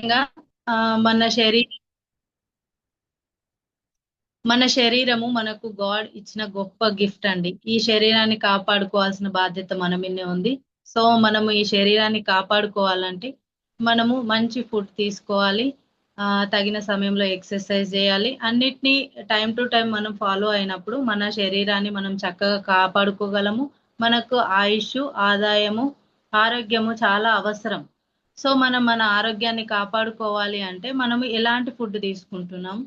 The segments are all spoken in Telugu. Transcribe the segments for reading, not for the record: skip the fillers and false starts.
ముఖ్యంగా ఆ, మన శరీ మన శరీరము మనకు గాడ్ ఇచ్చిన గొప్ప గిఫ్ట్ అండి. ఈ శరీరాన్ని కాపాడుకోవాల్సిన బాధ్యత మన మీదనే ఉంది. సో మనము ఈ శరీరాన్ని కాపాడుకోవాలంటే మనము మంచి ఫుడ్ తీసుకోవాలి. తగిన సమయంలో ఎక్సర్సైజ్ చేయాలి. అన్నిటినీ టైం టు టైం మనం ఫాలో అయినప్పుడు మన శరీరాన్ని మనం చక్కగా కాపాడుకోగలము. మనకు ఆయుష్, ఆదాయము, ఆరోగ్యము చాలా అవసరం. సో మనం మన ఆరోగ్యాన్ని కాపాడుకోవాలి అంటే మనము ఎలాంటి ఫుడ్ తీసుకుంటున్నాం,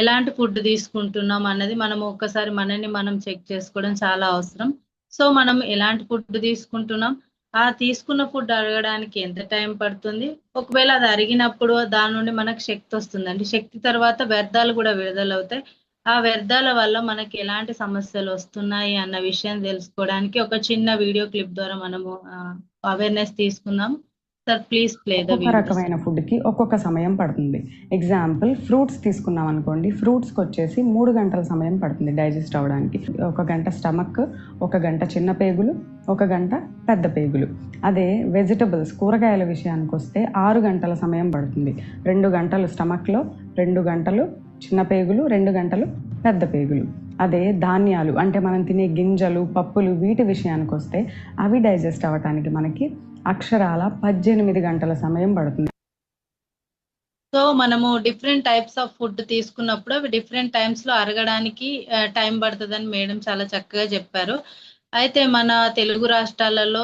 ఎలాంటి ఫుడ్ తీసుకుంటున్నాం అన్నది మనం ఒక్కసారి మనల్ని మనం చెక్ చేసుకోవడం చాలా అవసరం. సో మనం ఎలాంటి ఫుడ్ తీసుకుంటున్నాం, ఆ తీసుకున్న ఫుడ్ అరగడానికి ఎంత టైం పడుతుంది, ఒకవేళ అది అరిగినప్పుడు దాని నుండి మనకు శక్తి వస్తుందండి. శక్తి తర్వాత వ్యర్థాలు కూడా విడుదలవుతాయి. ఆ వ్యర్థాల వల్ల మనకి ఎలాంటి సమస్యలు వస్తున్నాయి అన్న విషయం తెలుసుకోవడానికి ఒక చిన్న వీడియో క్లిప్ ద్వారా మనము అవేర్నెస్ తీసుకుందాం. సార్ ప్లీజ్ ప్లే ద ఒక్కొక్క వీడియో. రకమైన ఫుడ్కి ఒక్కొక్క సమయం పడుతుంది. ఎగ్జాంపుల్ ఫ్రూట్స్ తీసుకున్నాం అనుకోండి, ఫ్రూట్స్కి వచ్చేసి 3 గంటల సమయం పడుతుంది డైజెస్ట్ అవ్వడానికి. 1 గంట స్టమక్, 1 గంట చిన్న పేగులు, 1 గంట పెద్ద పేగులు. అదే వెజిటబుల్స్ కూరగాయల విషయానికి వస్తే 6 గంటల సమయం పడుతుంది. 2 గంటలు స్టమక్లో, 2 గంటలు చిన్న పేగులు, 2 గంటలు పెద్ద పేగులు. అదే ధాన్యాలు అంటే మనం తినే గింజలు, పప్పులు, వీటి విషయానికి వస్తే అవి డైజెస్ట్ అవ్వటానికి మనకి అక్షరాల 18 గంటల సమయం పడుతుంది. సో మనము డిఫరెంట్ టైప్స్ ఆఫ్ ఫుడ్ తీసుకున్నప్పుడు అవి డిఫరెంట్ టైమ్స్ లో అరగడానికి టైం పడుతుందని మేడం చాలా చక్కగా చెప్పారు. అయితే మన తెలుగు రాష్ట్రాలలో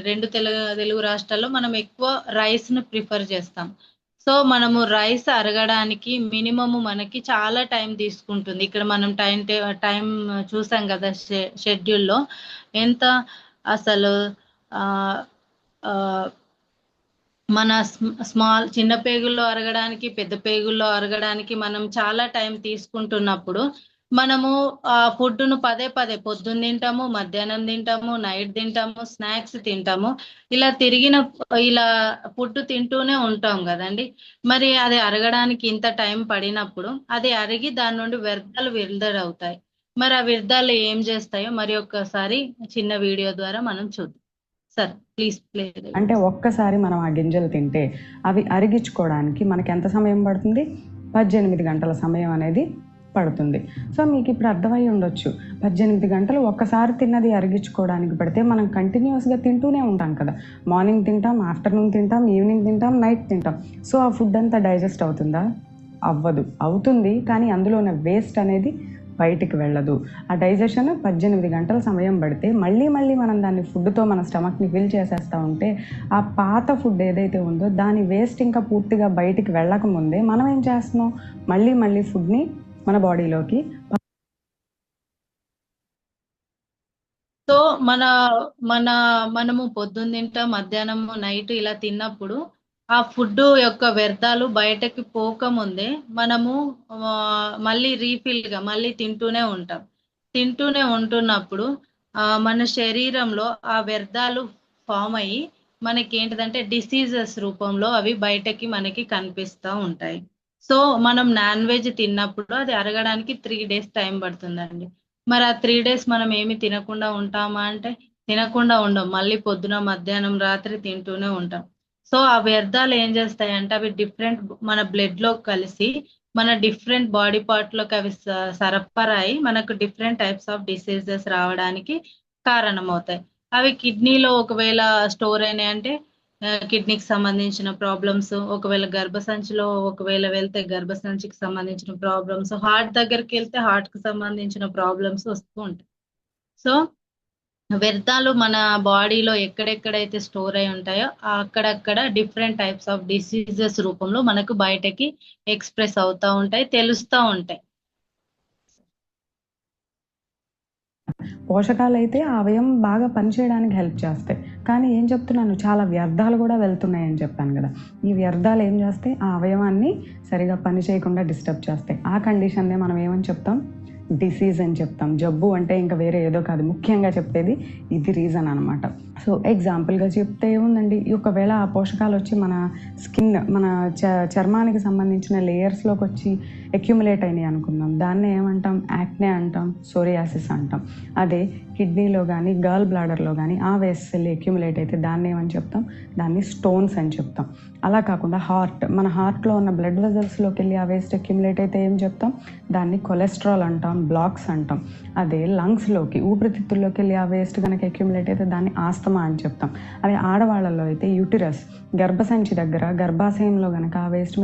రెండు తెలుగు రాష్ట్రాల్లో మనం ఎక్కువ రైస్ ను ప్రిఫర్ చేస్తాం. సో మనము రైస్ అరగడానికి మినిమము మనకి చాలా టైం తీసుకుంటుంది. ఇక్కడ మనం టైం చూసాం కదా షెడ్యూల్లో ఎంత అసలు ఆ ఆ మన చిన్న పేగుల్లో అరగడానికి, పెద్ద పేగుల్లో అరగడానికి మనం చాలా టైం తీసుకుంటున్నప్పుడు మనము ఆ ఫుడ్ను పదే పదే పొద్దున్న తింటాము, మధ్యాహ్నం తింటాము, నైట్ తింటాము, స్నాక్స్ తింటాము. ఇలా ఫుడ్ తింటూనే ఉంటాం కదండి. మరి అది అరగడానికి ఇంత టైం పడినప్పుడు అది అరిగి దాని నుండి వ్యర్థాలు విడుదలవుతాయి. మరి ఆ వ్యర్థాలు ఏం చేస్తాయో మరి ఒక్కసారి చిన్న వీడియో ద్వారా మనం చూద్దాం. Sir please play. అంటే ఒక్కసారి మనం ఆ గింజలు తింటే అవి అరిగించుకోవడానికి మనకి ఎంత సమయం పడుతుంది? 18 గంటల సమయం అనేది పడుతుంది. సో మీకు ఇప్పుడు అర్థమై ఉండొచ్చు, 18 గంటలు ఒక్కసారి తిన్నది అరిగించుకోవడానికి పడితే మనం కంటిన్యూస్గా తింటూనే ఉంటాం కదా. మార్నింగ్ తింటాం, ఆఫ్టర్నూన్ తింటాం, ఈవినింగ్ తింటాం, నైట్ తింటాం. సో ఆ ఫుడ్ అంతా డైజెస్ట్ అవుతుందా? అవ్వదు. అవుతుంది, కానీ అందులో ఉన్న వేస్ట్ అనేది బయటికి వెళ్ళదు. ఆ డైజెషన్ 18 గంటల సమయం పడితే మళ్ళీ మనం దాన్ని ఫుడ్తో మన స్టమక్ని ఫిల్ చేసేస్తూ ఉంటే ఆ పాత ఫుడ్ ఏదైతే ఉందో దాని వేస్ట్ ఇంకా పూర్తిగా బయటికి వెళ్ళకముందే మనం ఏం చేస్తున్నాం, మళ్ళీ ఫుడ్ని మన బాడీలోకి. సో మనము పొద్దున్న తింటాం, మధ్యాహ్నము నైట్ ఇలా తిన్నప్పుడు ఆ ఫుడ్ యొక్క వ్యర్థాలు బయటకి పోకముందే మనము మళ్ళీ రీఫిల్గా మళ్ళీ తింటూనే ఉంటున్నప్పుడు మన శరీరంలో ఆ వ్యర్థాలు ఫామ్ అయ్యి మనకి ఏంటిదంటే డిసీజెస్ రూపంలో అవి బయటకి మనకి కనిపిస్తూ ఉంటాయి. సో మనం నాన్ వెజ్ తిన్నప్పుడు అది అరగడానికి 3 days టైం పడుతుందండి. మరి ఆ 3 days మనం ఏమి తినకుండా ఉంటామా అంటే తినకుండా ఉండం. మళ్ళీ పొద్దున, మధ్యాహ్నం, రాత్రి తింటూనే ఉంటాం. సో ఆ వ్యర్థాలు ఏం చేస్తాయంటే అవి డిఫరెంట్ మన బ్లడ్ లో కలిసి మన డిఫరెంట్ బాడీ పార్ట్ లోకి అవి సరఫరా అయి మనకు డిఫరెంట్ టైప్స్ ఆఫ్ డిసీజెస్ రావడానికి కారణమవుతాయి. అవి కిడ్నీలో ఒకవేళ స్టోర్ అయినాయి అంటే కిడ్నీకి సంబంధించిన ప్రాబ్లమ్స్, ఒకవేళ గర్భసంచిలో ఒకవేళ వెళ్తే గర్భసంచికి సంబంధించిన ప్రాబ్లమ్స్, హార్ట్ దగ్గరికి వెళ్తే హార్ట్ కి సంబంధించిన ప్రాబ్లమ్స్ వస్తూ ఉంటాయి. సో వ్యర్థాలు మన బాడీలో ఎక్కడెక్కడైతే స్టోర్ అయి ఉంటాయో అక్కడక్కడ డిఫరెంట్ టైప్స్ ఆఫ్ డిసీజెస్ రూపంలో మనకు బయటకి ఎక్స్ప్రెస్ అవుతూ ఉంటాయి, తెలుస్తూ ఉంటాయి. పోషకాలు అయితే ఆ అవయం బాగా పనిచేయడానికి హెల్ప్ చేస్తాయి, కానీ ఏం చెప్తున్నాను, చాలా వ్యర్థాలు కూడా వెళ్తున్నాయని చెప్పాను కదా. ఈ వ్యర్థాలు ఏం చేస్తాయి, ఆ అవయవాన్ని సరిగా పని చేయకుండా డిస్టర్బ్ చేస్తాయి. ఆ కండిషన్నే మనం ఏమని చెప్తాం, డిసీజ్ అని చెప్తాం. జబ్బు అంటే ఇంకా వేరే ఏదో కాదు, ముఖ్యంగా చెప్పేది ఇది రీజన్ అనమాట. సో ఎగ్జాంపుల్గా చెప్తే ఏముందండి, ఒకవేళ ఆ పోషకాలు వచ్చి మన స్కిన్, మన చర్మానికి సంబంధించిన లేయర్స్లోకి వచ్చి అక్యుములేట్ అయినాయి అనుకుందాం, దాన్ని ఏమంటాం, యాక్నే అంటాం, సోరియాసిస్ అంటాం. అదే కిడ్నీలో కానీ గర్ల్ బ్లాడర్లో కానీ ఆ వేస్ట్ వెళ్ళి అక్యుములేట్ అయితే దాన్ని ఏమని చెప్తాం, దాన్ని స్టోన్స్ అని చెప్తాం. అలా కాకుండా మన హార్ట్లో ఉన్న బ్లడ్ వెజల్స్లోకి వెళ్ళి ఆ వేస్ట్ అక్యుములేట్ అయితే ఏం చెప్తాం, దాన్ని కొలెస్ట్రాల్ అంటాం, బ్లాక్స్ అంటాం. అదే లంగ్స్లోకి, ఊపిరితిత్తుల్లోకి వెళ్ళి ఆ వేస్ట్ కనుక అక్యుములేట్ అయితే దాన్ని ఆస్తమా అని చెప్తాం. అదే ఆడవాళ్ళలో అయితే యూటిరస్, గర్భసంచి దగ్గర గర్భాశయంలో కనుక ఆ వేస్ట్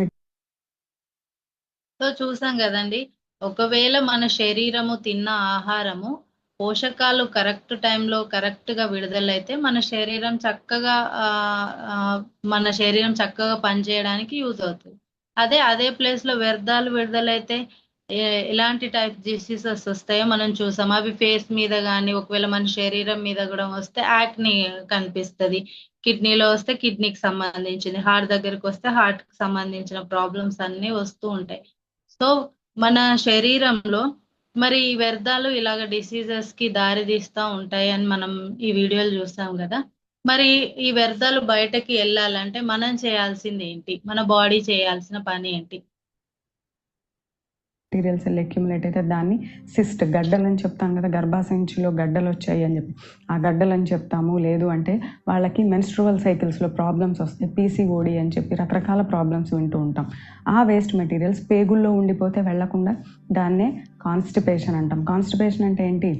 సో చూసాం కదండి, ఒకవేళ మన శరీరము తిన్న ఆహారము పోషకాలు కరెక్ట్ టైంలో కరెక్ట్గా విడుదలైతే మన శరీరం చక్కగా మన శరీరం చక్కగా పనిచేయడానికి యూజ్ అవుతుంది. అదే ప్లేస్లో వ్యర్థాలు విడుదలైతే ఎలాంటి టైప్ డిసీజెస్ వస్తాయో మనం చూసాం. అవి ఫేస్ మీద కానీ, ఒకవేళ మన శరీరం మీద కూడా వస్తే యాక్ని కనిపిస్తుంది. కిడ్నీలో వస్తే కిడ్నీకి సంబంధించింది, హార్ట్ దగ్గరికి వస్తే హార్ట్కి సంబంధించిన ప్రాబ్లమ్స్ అన్నీ వస్తూ ఉంటాయి. సో మన శరీరంలో మరి ఈ వ్యర్థాలు ఇలాగ డిసీజెస్ కి దారి తీస్తూ ఉంటాయి అని మనం ఈ వీడియోలు చూస్తాం కదా. మరి ఈ వ్యర్థాలు బయటకి వెళ్ళాలంటే మనం చేయాల్సింది ఏంటి, మన బాడీ చేయాల్సిన పని ఏంటి? మెటీరియల్స్ వెళ్ళి అక్యుములేట్ అయితే దాన్ని సిస్ట్, గడ్డలు అని చెప్తాం కదా, గర్భాశయంలో గడ్డలు వచ్చాయి అని చెప్పి ఆ గడ్డలు అని చెప్తాము. లేదు అంటే వాళ్ళకి మెన్స్ట్రువల్ సైకిల్స్లో ప్రాబ్లమ్స్ వస్తాయి, పీసీఓడి అని చెప్పి రకరకాల ప్రాబ్లమ్స్ వింటూ ఉంటాం. ఆ వేస్ట్ మెటీరియల్స్ పేగుల్లో ఉండిపోతే వెళ్లకుండా దాన్నే కాన్స్టిపేషన్ అంటాం. కాన్స్టిపేషన్ అంటే ఏంటి,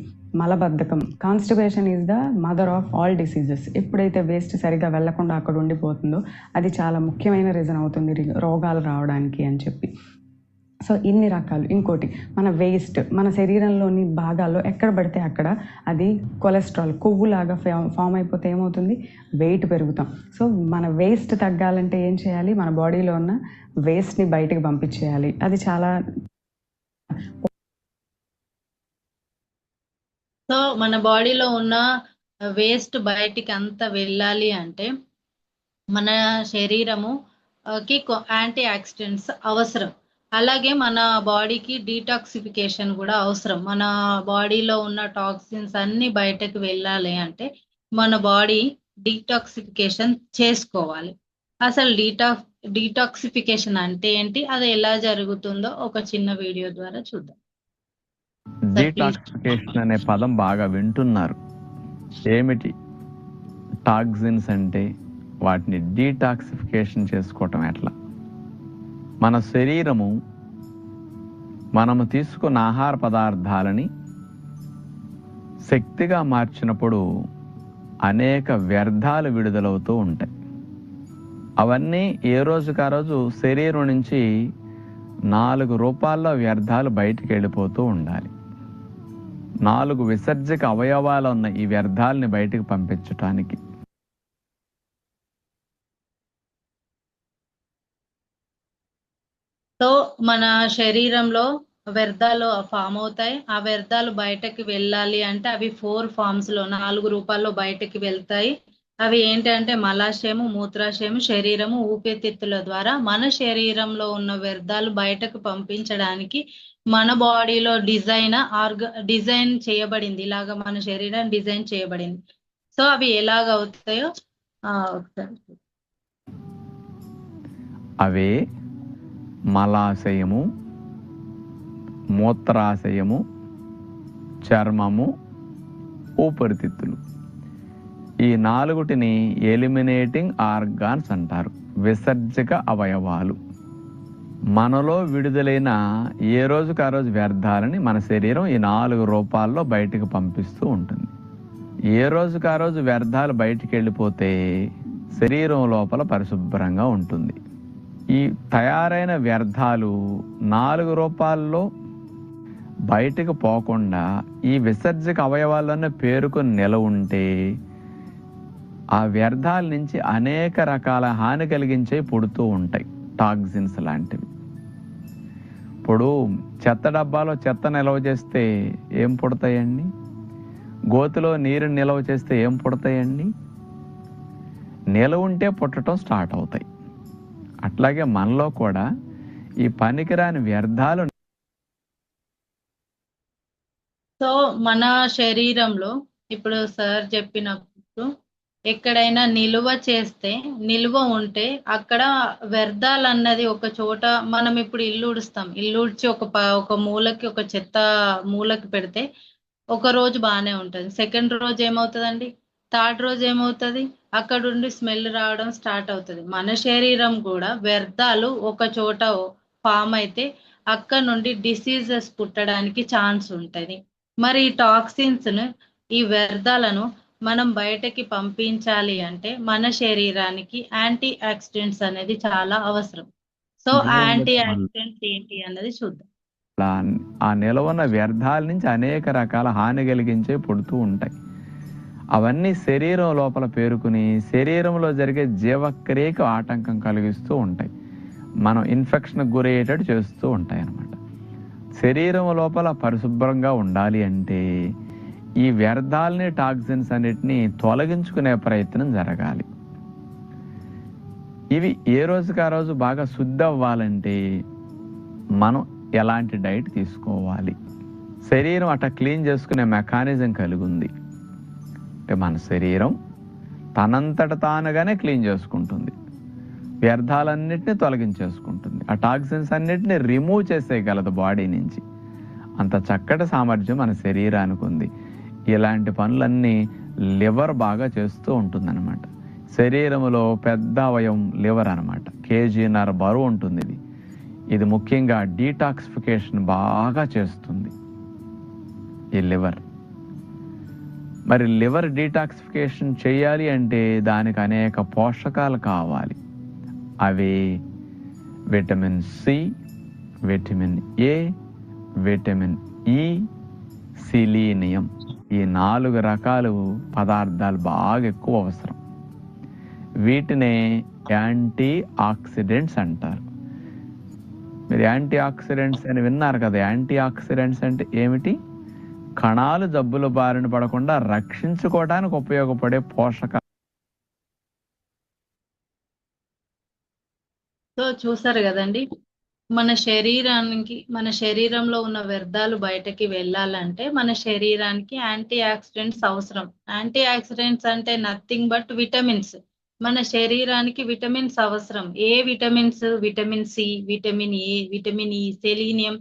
మలబద్ధకం. Constipation is the mother of all diseases. ఎప్పుడైతే వేస్ట్ సరిగా వెళ్లకుండా అక్కడ ఉండిపోతుందో అది చాలా ముఖ్యమైన రీజన్ అవుతుంది రోగాలు రావడానికి అని చెప్పి. సో ఇన్ని రకాలు. ఇంకోటి, మన వేస్ట్ మన శరీరంలోని భాగాల్లో ఎక్కడ పడితే అక్కడ అది కొలెస్ట్రాల్, కొవ్వులాగా ఫామ్ అయిపోతే ఏమవుతుంది, వెయిట్ పెరుగుతాం. సో మన వేస్ట్ తగ్గాలంటే ఏం చేయాలి, మన బాడీలో ఉన్న వేస్ట్ని బయటకు పంపించేయాలి. అది చాలా. సో మన బాడీలో ఉన్న వేస్ట్ బయటికి అంతా వెళ్ళాలి అంటే మన శరీరము కి యాంటీ ఆక్సిడెంట్స్ అవసరం. అలాగే మన బాడీకి డీటాక్సిఫికేషన్ కూడా అవసరం. మన బాడీలో ఉన్న టాక్సిన్స్ అన్ని బయటకు వెళ్ళాలి అంటే మన బాడీ డీటాక్సిఫికేషన్ చేసుకోవాలి. అసలు డీటాక్సిఫికేషన్ అంటే ఏంటి, అది ఎలా జరుగుతుందో ఒక చిన్న వీడియో ద్వారా చూద్దాం. డీటాక్సిఫికేషన్ అనే పదం బాగా వింటున్నారు. ఏమిటి టాక్సిన్స్ అంటే, వాటిని డీటాక్సిఫికేషన్ చేసుకోవటం ఎట్లా? మన శరీరము మనము తీసుకున్న ఆహార పదార్థాలని శక్తిగా మార్చినప్పుడు అనేక వ్యర్థాలు విడుదలవుతూ ఉంటాయి. అవన్నీ ఏ రోజుకు ఆ రోజు శరీరం నుంచి 4 రూపాల్లో వ్యర్థాలు బయటికి వెళ్ళిపోతూ ఉండాలి. 4 విసర్జక అవయవాలు ఉన్న ఈ వ్యర్థాలని బయటికి పంపించటానికి. సో మన శరీరంలో వ్యర్థాలు ఫామ్ అవుతాయి. ఆ వ్యర్థాలు బయటకి వెళ్ళాలి అంటే అవి 4 ఫామ్స్ లో 4 రూపాల్లో బయటకి వెళ్తాయి. అవి ఏంటంటే మలాశయము, మూత్రాశయము, శరీరము, ఊపిరితిత్తుల ద్వారా మన శరీరంలో ఉన్న వ్యర్థాలు బయటకు పంపించడానికి మన బాడీలో డిజైన్ చేయబడింది. ఇలాగా మన శరీరం డిజైన్ చేయబడింది. సో అవి ఎలాగ అవుతాయో ఒకసారి. అవే మలాశయము, మూత్రాశయము, చర్మము, ఊపిరితిత్తులు. ఈ 4టిని ఎలిమినేటింగ్ ఆర్గాన్స్ అంటారు, విసర్జక అవయవాలు. మనలో విడుదలైన ఏ రోజుకు ఆ రోజు వ్యర్థాలని మన శరీరం ఈ 4 రూపాల్లో బయటికి పంపిస్తూ ఉంటుంది. ఏ రోజుకు ఆ రోజు వ్యర్థాలు బయటికి వెళ్ళిపోతే శరీరం లోపల పరిశుభ్రంగా ఉంటుంది. ఈ తయారైన వ్యర్థాలు 4 రూపాల్లో బయటకు పోకుండా ఈ విసర్జక అవయవాల్లోనే పేరుకొని నిలవ ఉంటే ఆ వ్యర్థాల నుంచి అనేక రకాల హాని కలిగించే పుడుతూ ఉంటాయి, టాక్సిన్స్ లాంటివి. ఇప్పుడు చెత్త డబ్బాలో చెత్త నిల్వ చేస్తే ఏం పుడతాయండి? గోతిలో నీరు నిల్వ చేస్తే ఏం పుడతాయండి? నిలవ ఉంటే పుట్టడం స్టార్ట్ అవుతాయి. అట్లాగే మనలో కూడా ఈ పనికిరాని వ్యర్థాలు. సో మన శరీరంలో ఇప్పుడు సార్ చెప్పినప్పుడు ఎక్కడైనా నిలువ చేస్తే, నిలువ ఉంటే అక్కడ వ్యర్థాలు అన్నది ఒక చోట మనం ఇప్పుడు ఇల్లు ఉడుస్తాం. ఇల్లు ఉడ్చి ఒక మూలకి ఒక చెత్త మూలకి పెడితే ఒక రోజు బాగానే ఉంటది. సెకండ్ రోజు ఏమవుతదండి? థర్డ్ రోజు ఏమవుతది? అక్కడుండి స్మెల్ రావడం స్టార్ట్ అవుతది. మన శరీరం కూడా వ్యర్థాలు ఒక చోట ఫామ్ అయితే అక్కడ నుండి డిసీజెస్ పుట్టడానికి ఛాన్స్ ఉంటది. మరి ఈ టాక్సిన్స్ ను, ఈ వ్యర్థాలను మనం బయటకి పంపించాలి అంటే మన శరీరానికి యాంటీ ఆక్సిడెంట్స్ అనేది చాలా అవసరం. సో ఆ యాంటీ భూగర్భ ఆక్సిడెంట్స్ ఏంటి అన్నది చూద్దాం. ఆ నిలవన్న వ్యర్థాల నుంచి అనేక రకాల హాని కలిగించే పుడుతూ ఉంటాయి. అవన్నీ శరీరం లోపల పేరుకుని శరీరంలో జరిగే జీవక్రియకు ఆటంకం కలిగిస్తూ ఉంటాయి. మనం ఇన్ఫెక్షన్కి గురయ్యేటట్టు చేస్తూ ఉంటాయి అన్నమాట. శరీరం లోపల పరిశుభ్రంగా ఉండాలి అంటే ఈ వ్యర్థాలని, టాక్సిన్స్ అన్నిటినీ తొలగించుకునే ప్రయత్నం జరగాలి. ఇవి ఏ రోజుకి ఆ రోజు బాగా శుద్ధి అవ్వాలంటే మనం ఎలాంటి డైట్ తీసుకోవాలి? శరీరం అట్లా క్లీన్ చేసుకునే మెకానిజం కలిగి ఉంది. అంటే మన శరీరం తనంతట తానుగానే క్లీన్ చేసుకుంటుంది, వ్యర్థాలన్నిటినీ తొలగించేసుకుంటుంది, ఆ టాక్సిన్స్ అన్నిటిని రిమూవ్ చేసేయగలదు బాడీ నుంచి. అంత చక్కటి సామర్థ్యం మన శరీరానికి ఉంది. ఇలాంటి పనులన్నీ లివర్ బాగా చేస్తూ ఉంటుందన్నమాట. శరీరంలో పెద్ద అవయవం లివర్ అనమాట. కేజీన్నర బరువు ఉంటుంది ఇది ముఖ్యంగా డీటాక్సిఫికేషన్ బాగా చేస్తుంది ఈ లివర్. మరి లివర్ డీటాక్సిఫికేషన్ చేయాలి అంటే దానికి అనేక పోషకాలు కావాలి. అవి vitamin C, vitamin A, vitamin E, selenium. ఈ 4 రకాలు పదార్థాలు బాగా ఎక్కువ అవసరం. వీటినే యాంటీ ఆక్సిడెంట్స్ అంటారు. మీరు యాంటీ ఆక్సిడెంట్స్ అని విన్నారు కదా. యాంటీ ఆక్సిడెంట్స్ అంటే ఏమిటి? కణాలు జబ్బుల బారిన పడకుండా రక్షించుకోవడానికి ఉపయోగపడే పోషక. సో చూసారు కదండి, మన శరీరంలో ఉన్న వ్యర్థాలు బయటకి వెళ్ళాలంటే మన శరీరానికి యాంటీ ఆక్సిడెంట్స్ అవసరం. యాంటీ ఆక్సిడెంట్స్ అంటే నథింగ్ బట్ విటమిన్స్. మన శరీరానికి విటమిన్స్ అవసరం. ఏ vitamins? Vitamin C, vitamin A, vitamin E, selenium.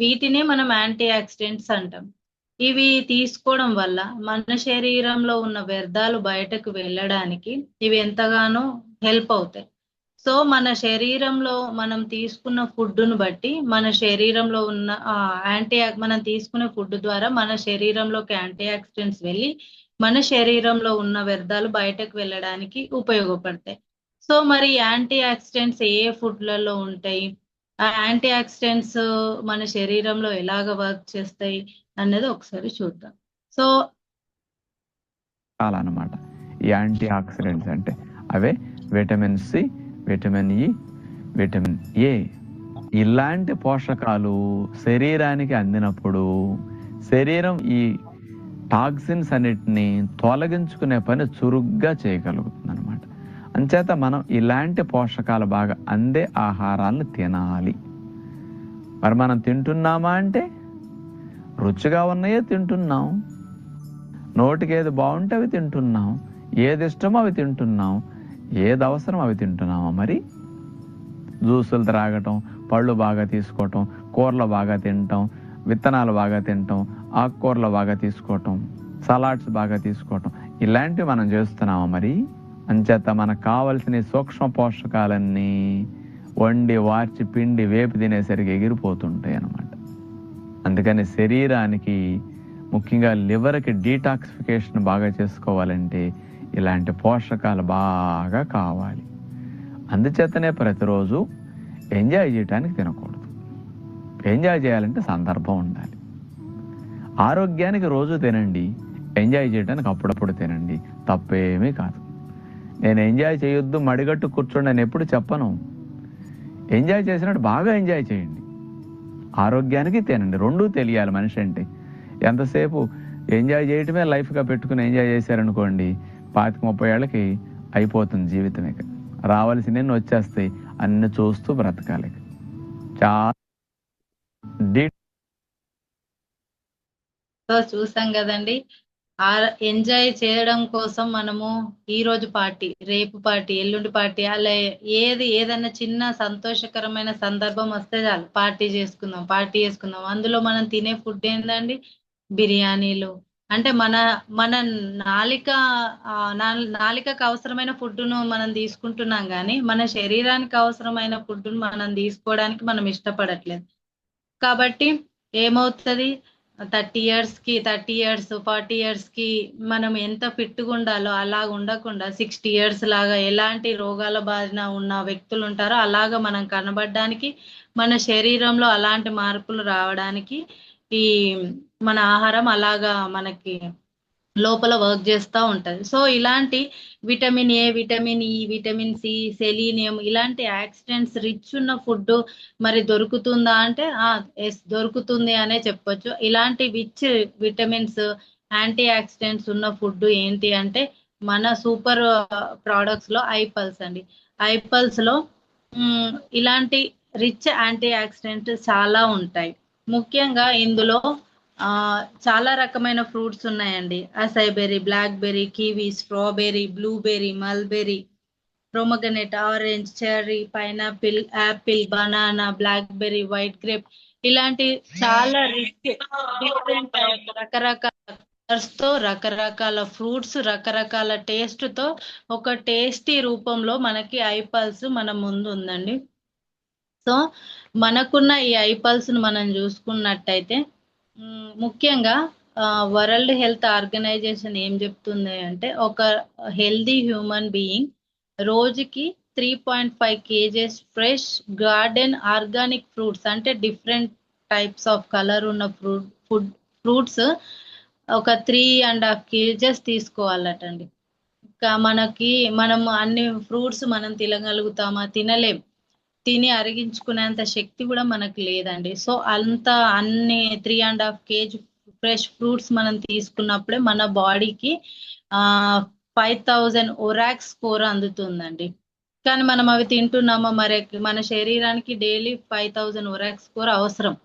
వీటినే మనం యాంటీ ఆక్సిడెంట్స్ అంటాం. ఇవి తీసుకోవడం వల్ల మన శరీరంలో ఉన్న వ్యర్థాలు బయటకు వెళ్ళడానికి ఇవి ఎంతగానో హెల్ప్ అవుతాయి. సో మన శరీరంలో మనం తీసుకున్న ఫుడ్ను బట్టి మన శరీరంలో ఉన్న మనం తీసుకునే ఫుడ్ ద్వారా మన శరీరంలోకి యాంటీ ఆక్సిడెంట్స్ వెళ్ళి మన శరీరంలో ఉన్న వ్యర్థాలు బయటకు వెళ్ళడానికి ఉపయోగపడతాయి. సో మరి యాంటీ ఆక్సిడెంట్స్ ఏ ఫుడ్లలో ఉంటాయి, ఆ యాంటీ ఆక్సిడెంట్స్ మన శరీరంలో ఎలాగ వర్క్ చేస్తాయి అన్నది ఒకసారి చూద్దాం. సో అన్నమాట ఈ యాంటీ ఆక్సిడెంట్స్ అంటే అవే vitamin C, vitamin E, vitamin A. ఇలాంటి పోషకాలు శరీరానికి అందినప్పుడు శరీరం ఈ టాక్సిన్స్ అన్నిటిని తొలగించుకునే పని చురుగ్గా చేయగలుగుతుంది అనమాట. అంచేత మనం ఇలాంటి పోషకాలు బాగా అందే ఆహారాలను తినాలి. మరి మనం తింటున్నామా అంటే రుచిగా ఉన్నాయే తింటున్నాం, నోటికి ఏది బాగుంటే అవి తింటున్నాం, ఏది ఇష్టమో అవి తింటున్నాం, ఏది అవసరం అవి తింటున్నామా? మరి జ్యూసులు త్రాగటం, పళ్ళు బాగా తీసుకోవటం, కూరలు బాగా తినటం, విత్తనాలు బాగా తినటం, ఆకుకూరలు బాగా తీసుకోవటం, సలాడ్స్ బాగా తీసుకోవటం, ఇలాంటివి మనం చేస్తున్నామా? మరి అంచేత మనకు కావలసిన సూక్ష్మ పోషకాలన్నీ వండి వార్చి పిండి వేపి తినేసరికి ఎగిరిపోతుంటాయి అన్నమాట. అందుకని శరీరానికి ముఖ్యంగా లివర్కి డీటాక్సిఫికేషన్ బాగా చేసుకోవాలంటే ఇలాంటి పోషకాలు బాగా కావాలి. అందుచేతనే ప్రతిరోజు ఎంజాయ్ చేయడానికి తినకూడదు. ఎంజాయ్ చేయాలంటే సందర్భం ఉండాలి. ఆరోగ్యానికి రోజు తినండి, ఎంజాయ్ చేయడానికి అప్పుడప్పుడు తినండి, తప్పేమీ కాదు. నేను ఎంజాయ్ చేయొద్దు, మడిగట్టు కూర్చోండి అని ఎప్పుడు చెప్పను. ఎంజాయ్ చేసినట్టు బాగా ఎంజాయ్ చేయండి, ఆరోగ్యానికి తినండి. రెండూ తెలియాలి మనిషి అంటే. ఎంతసేపు ఎంజాయ్ చేయటమే లైఫ్గా పెట్టుకుని ఎంజాయ్ చేశారనుకోండి, 25-30 ఏళ్ళకి అయిపోతుంది జీవితం. ఇక రావాల్సినవి వచ్చేస్తాయి, అన్ని చూస్తూ బ్రతకాలి. చాలా సో చూసాం కదండి, ఆ ఎంజాయ్ చేయడం కోసం మనము ఈ రోజు పార్టీ, రేపు పార్టీ, ఎల్లుండి పార్టీ, అలా ఏదైనా చిన్న సంతోషకరమైన సందర్భం వస్తే చాలు పార్టీ చేసుకుందాం. అందులో మనం తినే ఫుడ్ ఏందండి? బిర్యానీలు. అంటే మన నాలిక నాలికకు అవసరమైన ఫుడ్డును మనం తీసుకుంటున్నాం కానీ మన శరీరానికి అవసరమైన ఫుడ్డును మనం తీసుకోవడానికి మనం ఇష్టపడట్లేదు. కాబట్టి ఏమవుతుంది, 30 ఇయర్స్ 40 ఇయర్స్ కి మనం ఎంత ఫిట్గా ఉండాలో అలా ఉండకుండా 60 ఇయర్స్ లాగా ఎలాంటి రోగాల బారిన ఉన్న వ్యక్తులు ఉంటారో అలాగా మనం కనబడడానికి, మన శరీరంలో అలాంటి మార్పులు రావడానికి ఈ మన ఆహారం అలాగా మనకి లోపల వర్క్ చేస్తూ ఉంటది. సో ఇలాంటి vitamin A, vitamin E, vitamin C, selenium ఇలాంటి యాక్సిడెంట్స్ రిచ్ ఉన్న ఫుడ్ మరి దొరుకుతుందా అంటే ఎస్ దొరుకుతుంది అనే చెప్పొచ్చు. ఇలాంటి రిచ్ విటమిన్స్, యాంటీ ఆక్సిడెంట్స్ ఉన్న ఫుడ్ ఏంటి అంటే మన సూపర్ ప్రోడక్ట్స్ లో ఐపల్స్ అండి. ఐపల్స్ లో ఇలాంటి రిచ్ యాంటీ ఆక్సిడెంట్ చాలా ఉంటాయి. ముఖ్యంగా ఇందులో చాలా రకమైన ఫ్రూట్స్ ఉన్నాయండి. Acai berry, blackberry, kiwi, strawberry, blueberry, mulberry, pomegranate, orange, cherry, pineapple, apple, banana, blackberry, white grape ఇలాంటి చాలా రిచ్ డిఫరెంట్ రకరకాల కలర్స్ తో, రకరకాల ఫ్రూట్స్, రకరకాల టేస్ట్ తో ఒక టేస్టీ రూపంలో మనకి ఐపల్స్ మన ముందు ఉందండి. సో మనకున్న ఈ ఐపల్స్ ను మనం చూసుకున్నట్టయితే ముఖ్యంగా వరల్డ్ హెల్త్ ఆర్గనైజేషన్ ఏం చెప్తుంది అంటే ఒక హెల్దీ హ్యూమన్ బీయింగ్ రోజుకి 3.5 kgs fresh garden organic fruits అంటే డిఫరెంట్ టైప్స్ ఆఫ్ కలర్ ఉన్న ఫ్రూట్స్ ఒక 3.5 kgs తీసుకోవాలటండి. మనం అన్ని ఫ్రూట్స్ మనం తినగలుగుతామా? తినలేం. తిని అరిగించుకునేంత శక్తి కూడా మనకు లేదండి. సో అన్ని 3.5 kg ఫ్రెష్ ఫ్రూట్స్ మనం తీసుకున్నప్పుడే మన బాడీకి 5000 ఒరాక్స్ స్కోర్ అందుతుందండి. కానీ మనం అవి తింటున్నామా? మరి మన శరీరానికి డైలీ 5000 ఒరాక్స్ స్కోర్ అవసరం.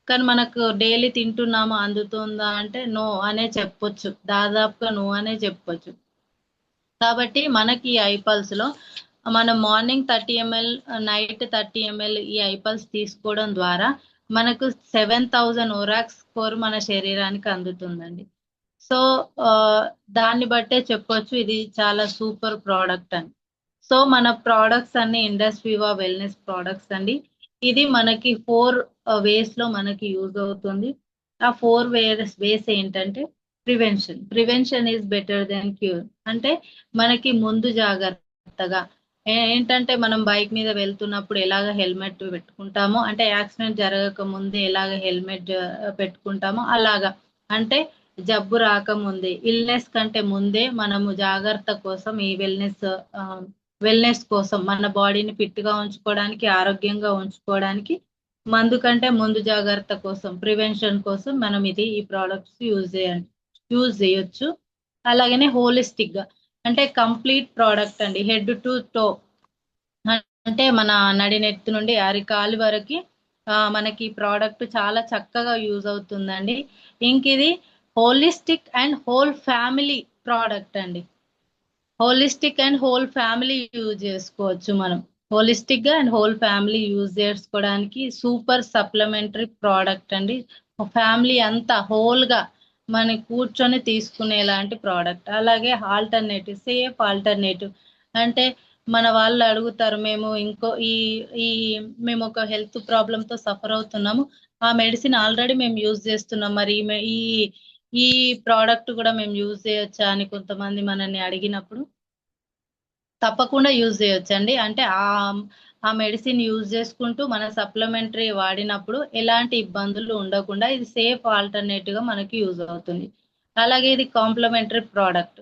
కానీ మనకు డైలీ తింటున్నామా, అందుతుందా అంటే నో అనే చెప్పొచ్చు. దాదాపుగా నో అనే చెప్పొచ్చు. కాబట్టి మనకి ఐపల్స్ లో మనం మార్నింగ్ 30 ml, నైట్ 30 ml ఈ ఐపల్స్ తీసుకోవడం ద్వారా మనకు 7000 ఒరాక్స్ స్కోర్ మన శరీరానికి అందుతుందండి. సో దాన్ని బట్టే చెప్పొచ్చు ఇది చాలా సూపర్ ప్రోడక్ట్ అని. సో మన ప్రోడక్ట్స్ అన్ని ఇండస్ వివా వెల్నెస్ ప్రోడక్ట్స్ అండి. ఇది మనకి 4 ways లో మనకి యూజ్ అవుతుంది. ఆ 4 ways ఏంటంటే prevention is better than cure. అంటే మనకి ముందు జాగ్రత్తగా ఏంటంటే మనం బైక్ మీద వెళ్తున్నప్పుడు ఎలాగ హెల్మెట్ పెట్టుకుంటామో, అంటే యాక్సిడెంట్ జరగక ముందే ఎలాగ హెల్మెట్ పెట్టుకుంటామో అలాగా, అంటే జబ్బు రాకముందే, ఇల్నెస్ కంటే ముందే మనము జాగ్రత్త కోసం ఈ వెల్నెస్ కోసం మన బాడీని ఫిట్ గా ఉంచుకోవడానికి, ఆరోగ్యంగా ఉంచుకోవడానికి మందు కంటే ముందు జాగ్రత్త కోసం, ప్రివెన్షన్ కోసం మనం ఈ ప్రోడక్ట్స్ యూజ్ చేయొచ్చు. అలాగనే హోలిస్టిక్ గా అంటే కంప్లీట్ ప్రోడక్ట్ అండి, హెడ్ టు టో అంటే మన నడినెత్తి నుండి అరికాలు వరకు మనకి ప్రోడక్ట్ చాలా చక్కగా యూజ్ అవుతుందండి. ఇంక ఇది holistic and whole family product అండి. Holistic and whole family use చేసుకోవచ్చు మనం. హోలిస్టిక్ గా అండ్ హోల్ ఫ్యామిలీ యూజ్ చేసుకోవడానికి సూపర్ సప్లిమెంటరీ ప్రోడక్ట్ అండి. ఫ్యామిలీ అంతా హోల్ గా మనం కూర్చొని తీసుకునేలాంటి ప్రోడక్ట్. అలాగే సేఫ్ ఆల్టర్నేటివ్ అంటే మన వాళ్ళు అడుగుతారు, మేము ఒక హెల్త్ ప్రాబ్లమ్ తో సఫర్ అవుతున్నాము, ఆ మెడిసిన్ ఆల్రెడీ మేము యూజ్ చేస్తున్నాం, మరి ఈ ప్రోడక్ట్ కూడా మేము యూజ్ చేయొచ్చా అని కొంతమంది మనల్ని అడిగినప్పుడు తప్పకుండా యూజ్ చేయొచ్చండి. అంటే ఆ మెడిసిన్ యూజ్ చేసుకుంటూ మన సప్లిమెంటరీ వాడినప్పుడు ఎలాంటి ఇబ్బందులు ఉండకుండా ఇది సేఫ్ ఆల్టర్నేటివ్ గా మనకి యూజ్ అవుతుంది. అలాగే ఇది కాంప్లిమెంటరీ ప్రోడక్ట్.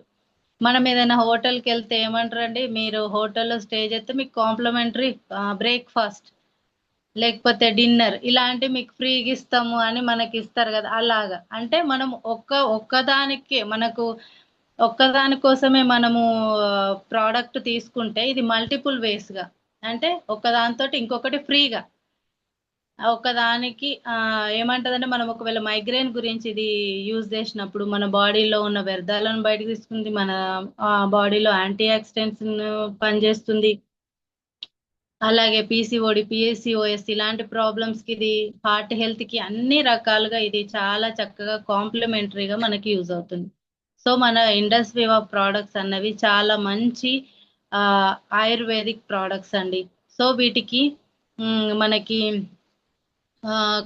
మనం ఏదైనా హోటల్కి వెళ్తే ఏమంటారండి, మీరు హోటల్లో స్టే చేస్తే మీకు కాంప్లిమెంటరీ బ్రేక్ఫాస్ట్ లేకపోతే డిన్నర్ ఇలాంటివి మీకు ఫ్రీగా ఇస్తాము అని మనకి ఇస్తారు కదా, అలాగా. అంటే మనం ఒక్కదాని కోసమే మనము ప్రోడక్ట్ తీసుకుంటే ఇది మల్టిపుల్ వేస్ గా, అంటే ఒక్కదానితోటి ఇంకొకటి ఫ్రీగా ఒకదానికి ఏమంటదంటే మనం ఒకవేళ మైగ్రేన్ గురించి ఇది యూజ్ చేసినప్పుడు మన బాడీలో ఉన్న వ్యర్థాలను బయటకు తీసుకుంది, మన బాడీలో యాంటీ ఆక్సిడెంట్స్ పనిచేస్తుంది. అలాగే పీసీఓడి, పిఎస్సిఓఎస్ ఇలాంటి ప్రాబ్లమ్స్ కి ఇది, హార్ట్ హెల్త్ కి అన్ని రకాలుగా ఇది చాలా చక్కగా కాంప్లిమెంటరీగా మనకి యూజ్ అవుతుంది. సో మన ఇండస్ వివా ప్రోడక్ట్స్ అన్నవి చాలా మంచి ఆయుర్వేదిక్ ప్రోడక్ట్స్ అండి. సో వీటికి మనకి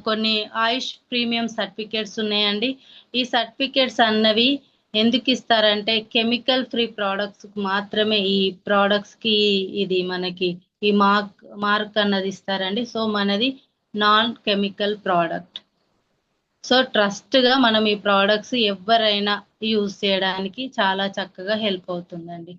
కొన్ని ఆయుష్ ప్రీమియం సర్టిఫికేట్స్ ఉన్నాయండి. ఈ సర్టిఫికేట్స్ అన్నవి ఎందుకు ఇస్తారంటే కెమికల్ ఫ్రీ ప్రోడక్ట్స్ మాత్రమే ఈ ప్రోడక్ట్స్ కి ఇది మనకి ఈ మార్క్ అన్నది ఇస్తారండి. సో మనది non chemical product. So trust గా మనం ఈ ప్రోడక్ట్స్ ఎవరైనా యూజ్ చేయడానికి చాలా చక్కగా హెల్ప్ అవుతుందండి.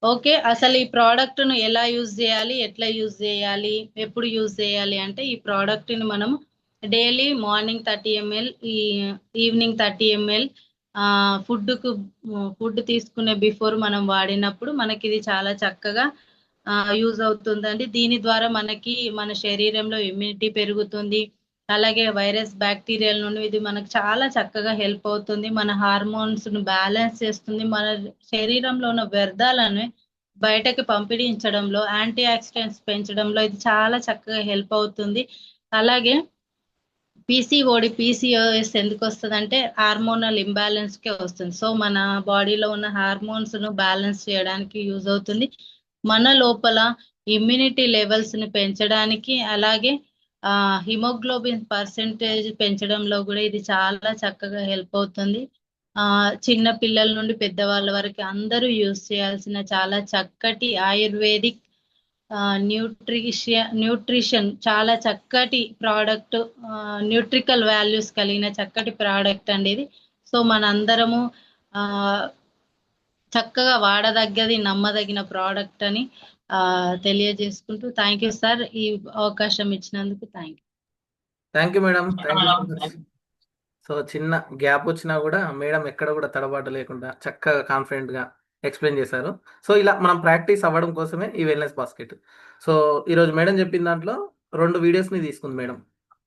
ఓకే, అసలు ఈ ప్రోడక్ట్ ను ఎలా యూజ్ చేయాలి, ఎట్లా యూజ్ చేయాలి, ఎప్పుడు యూజ్ చేయాలి అంటే ఈ ప్రోడక్ట్ ని మనం daily morning 30 ml, evening 30 ml food తీసుకునే బిఫోర్ మనం వాడినప్పుడు మనకి ఇది చాలా చక్కగా యూజ్ అవుతుందండి. దీని ద్వారా మనకి మన శరీరంలో ఇమ్యూనిటీ పెరుగుతుంది. అలాగే వైరస్ బ్యాక్టీరియల్ నుండి ఇది మనకు చాలా చక్కగా హెల్ప్ అవుతుంది. మన హార్మోన్స్ ను బ్యాలెన్స్ చేస్తుంది. మన శరీరంలో ఉన్న వ్యర్థాలను బయటకి పంపించడంలో, యాంటీ ఆక్సిడెంట్స్ పెంచడంలో ఇది చాలా చక్కగా హెల్ప్ అవుతుంది. అలాగే పీసీఓడి, పీసీఓఎస్ ఎందుకు వస్తుంది అంటే హార్మోనల్ ఇంబ్యాలెన్స్ కే వస్తుంది. సో మన బాడీలో ఉన్న హార్మోన్స్ ను బ్యాలెన్స్ చేయడానికి యూజ్ అవుతుంది. మన లోపల ఇమ్యూనిటీ లెవెల్స్ ని పెంచడానికి, అలాగే హిమోగ్లోబిన్ పర్సెంటేజ్ పెంచడంలో కూడా ఇది చాలా చక్కగా హెల్ప్ అవుతుంది. చిన్న పిల్లల నుండి పెద్దవాళ్ళ వరకు అందరూ యూజ్ చేయాల్సిన చాలా చక్కటి ఆయుర్వేదిక్ న్యూట్రిషన్ చాలా చక్కటి ప్రోడక్ట్, న్యూట్రికల్ వాల్యూస్ కలిగిన చక్కటి ప్రోడక్ట్ అండి ఇది. సో మనందరము చక్కగా వాడదగ్గది, నమ్మదగిన ప్రోడక్ట్ అని తెలియజేసుకుంటూ థ్యాంక్ యూ సార్, ఈ అవకాశం ఇచ్చినందుకు thank you. Thank you madam, thank you so much. So చిన్న గ్యాప్ వచ్చినా కూడా మేడం ఎక్కడ కూడా తడబాటు లేకుండా చక్కగా కాన్ఫిడెంట్గా ఎక్స్ప్లెయిన్ చేశారు. సో ఇలా మనం ప్రాక్టీస్ అవ్వడం కోసమే ఈ వెల్నెస్ బాస్కెట్. సో ఈరోజు మేడం చెప్పిన దాంట్లో 2 వీడియోస్ని తీసుకుంది మేడం.